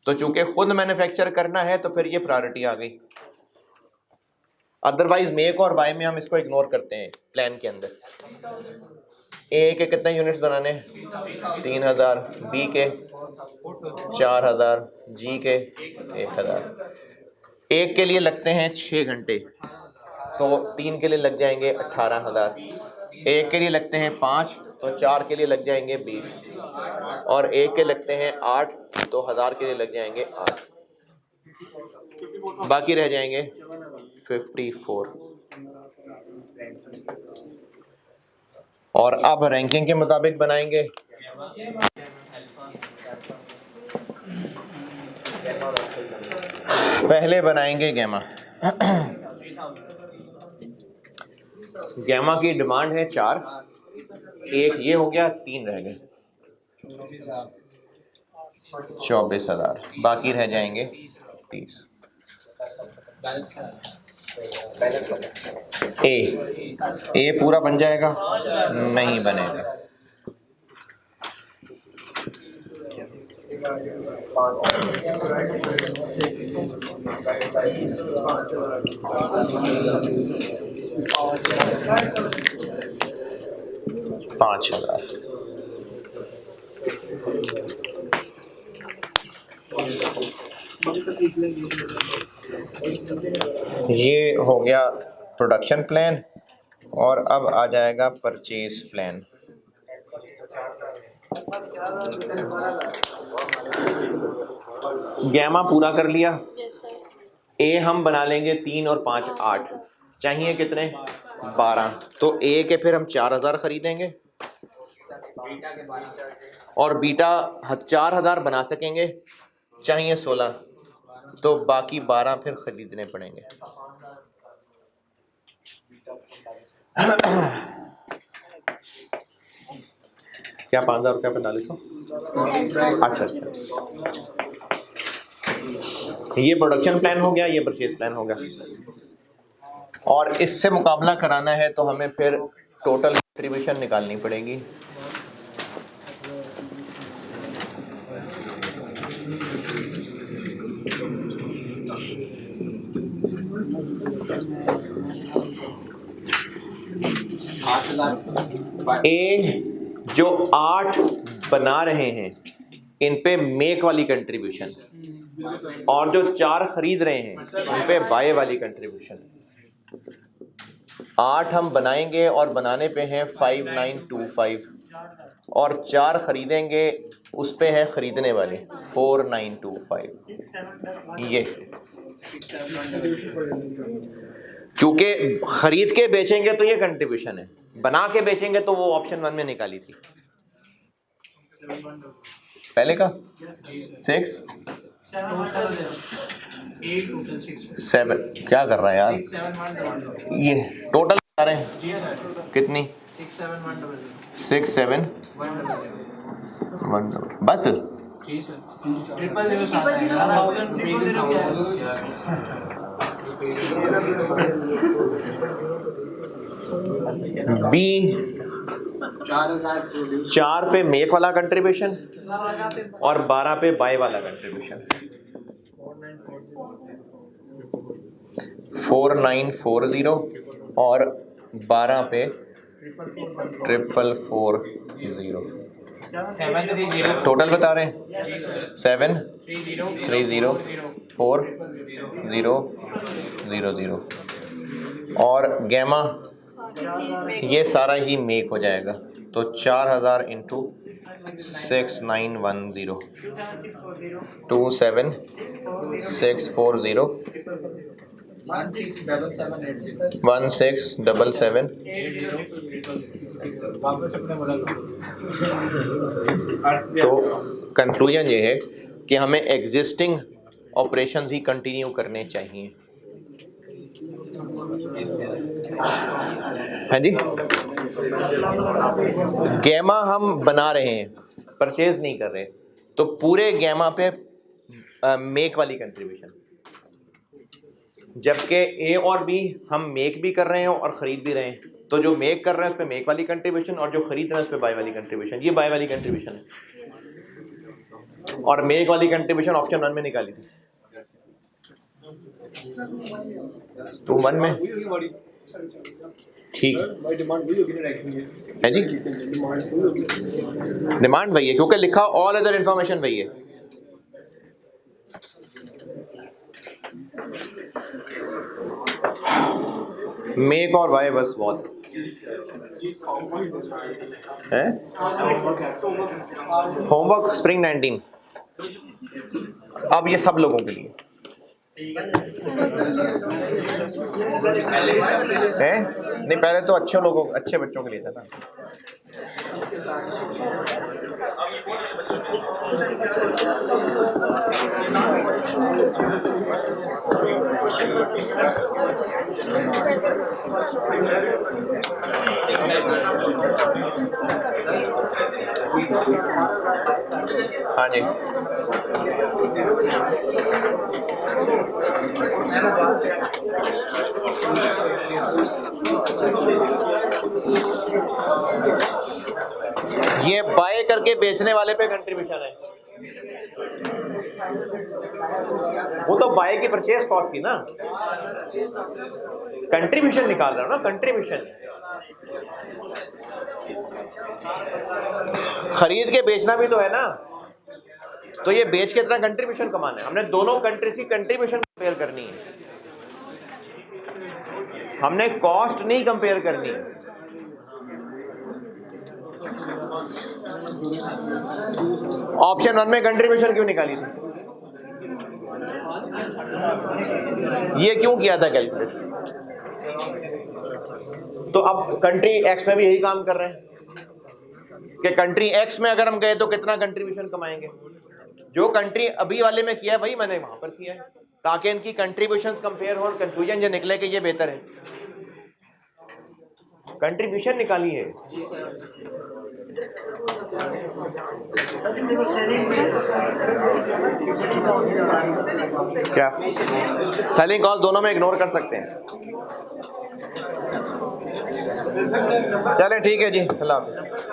तो चूंकि खुद मैन्युफैक्चर करना है तो फिर ये प्रायोरिटी आ गई। अदरवाइज मेक और बाय में हम इसको इग्नोर करते हैं प्लान के अंदर। ए के कितने यूनिट्स बनाने? 3000, बी के 4000, जी के 1000। एक के लिए लगते हैं 6 घंटे, तो 3 के लिए लग जाएंगे 18,000। एक के लिए लगते हैं 5, तो 4 के लिए लग जाएंगे 20, और एक के लगते हैं 8, तो 1000 के लिए लग जाएंगे 8, बाकी रह जाएंगे 54। और अब रैंकिंग के मुताबिक बनाएंगे। पहले बनाएंगे गैमा। गैमा की डिमांड है 4, एक ये हो गया, 3 रह गए, 24,000, बाकी रह जाएंगे 30। ए पूरा बन जाएगा? नहीं बनेगा। $5,000। ये हो गया प्रोडक्शन प्लान, और अब आ जाएगा परचेज प्लान। गैमा पूरा कर लिया। ए हम बना लेंगे 3 और 5 8, चाहिए कितने? 12। तो ए के फिर हम 4000 खरीदेंगे, और बीटा 4000 बना सकेंगे, चाहिए 16, तो बाकी 12 फिर खरीदने पड़ेंगे। क्या 5000 रुपया 4500? अच्छा, ये प्रोडक्शन प्लान हो गया, ये परचेज प्लान हो गया। और इससे मुकाबला कराना है तो हमें फिर टोटल कंट्रीब्यूशन निकालनी पड़ेगी। ए जो 8 बना रहे हैं इन पे मेक वाली कंट्रीब्यूशन, और जो 4 खरीद रहे हैं उन पे बाय वाली कंट्रीब्यूशन। 8 हम बनाएंगे और बनाने पे हैं 5925, और 4 खरीदेंगे उस पे है खरीदने वाले 4925। ये क्योंकि खरीद के बेचेंगे तो ये कंट्रीब्यूशन है, बना के बेचेंगे तो वो ऑप्शन 1 में निकाली थी। पहले का 6 7 क्या कर रहा है यार, ये टोटल बता रहे हैं कितनी 6 7 1 बस। बी 4 पे मेक वाला कंट्रीब्यूशन और 12 पे बाय वाला कंट्रीब्यूशन। 4940 और 12 पे 4440 टोटल बता रहे हैं 7304000 और गैमा ये सारा ही मेक हो जाएगा, तो 4000 इंटू 6910 27640 1677 तो कंक्लूजन ये है कि हमें एग्जिस्टिंग ऑपरेशंस ही कंटिन्यू करने चाहिए। हाँ जी, गैमा हम बना रहे हैं, परचेज नहीं कर रहे, तो पूरे गैमा पे मेक वाली कंट्रीब्यूशन, जबकि ए और बी हम मेक भी कर रहे हैं और ख़रीद भी रहे हैं, तो जो मेक कर रहे हैं उस पर मेक वाली कंट्रीब्यूशन और जो खरीद रहे हैं उस पर बाय वाली कंट्रीब्यूशन। ये बाय वाली कंट्रीब्यूशन है और मेक वाली कंट्रीब्यूशन ऑप्शन 1 में निकाली थी, तो 1 में ठीक है जी। डिमांड वही है क्योंकि लिखा ऑल अदर इंफॉर्मेशन वही है। मेक और वाई बस बहुत है। होमवर्क स्प्रिंग 19 अब ये सब लोगों के लिए है, नहीं पहले तो अच्छे लोगों अच्छे बच्चों के लिए था ना। हाँ जी, ये बाय करके बेचने वाले पे कंट्रीब्यूशन है, वो तो बाय की परचेज कॉस्ट थी ना, कंट्रीब्यूशन निकाल रहा हूं ना, कंट्रीब्यूशन खरीद के बेचना भी तो है ना, तो ये बेच के इतना कंट्रीब्यूशन कमाना है। हमने दोनों कंट्रीज की कंट्रीब्यूशन कंपेयर करनी है, हमने कॉस्ट नहीं कंपेयर करनी है। ऑप्शन 1 में कंट्रीब्यूशन क्यों निकाली थी, ये क्यों किया था कैलकुलेशन? तो अब कंट्री एक्स में भी यही काम कर रहे हैं कि कंट्री एक्स में अगर हम गए तो कितना कंट्रीब्यूशन कमाएंगे। जो कंट्री अभी वाले में किया है वही मैंने वहां पर किया है, ताकि इनकी कंट्रीब्यूशंस कंपेयर हो और कंक्लूजन ये निकले कि ये बेहतर है। कंट्रीब्यूशन निकाली है। क्या सेलिंग कॉस्ट दोनों में इग्नोर कर सकते हैं? चले ठीक है जी, अल्लाह हाफिज़।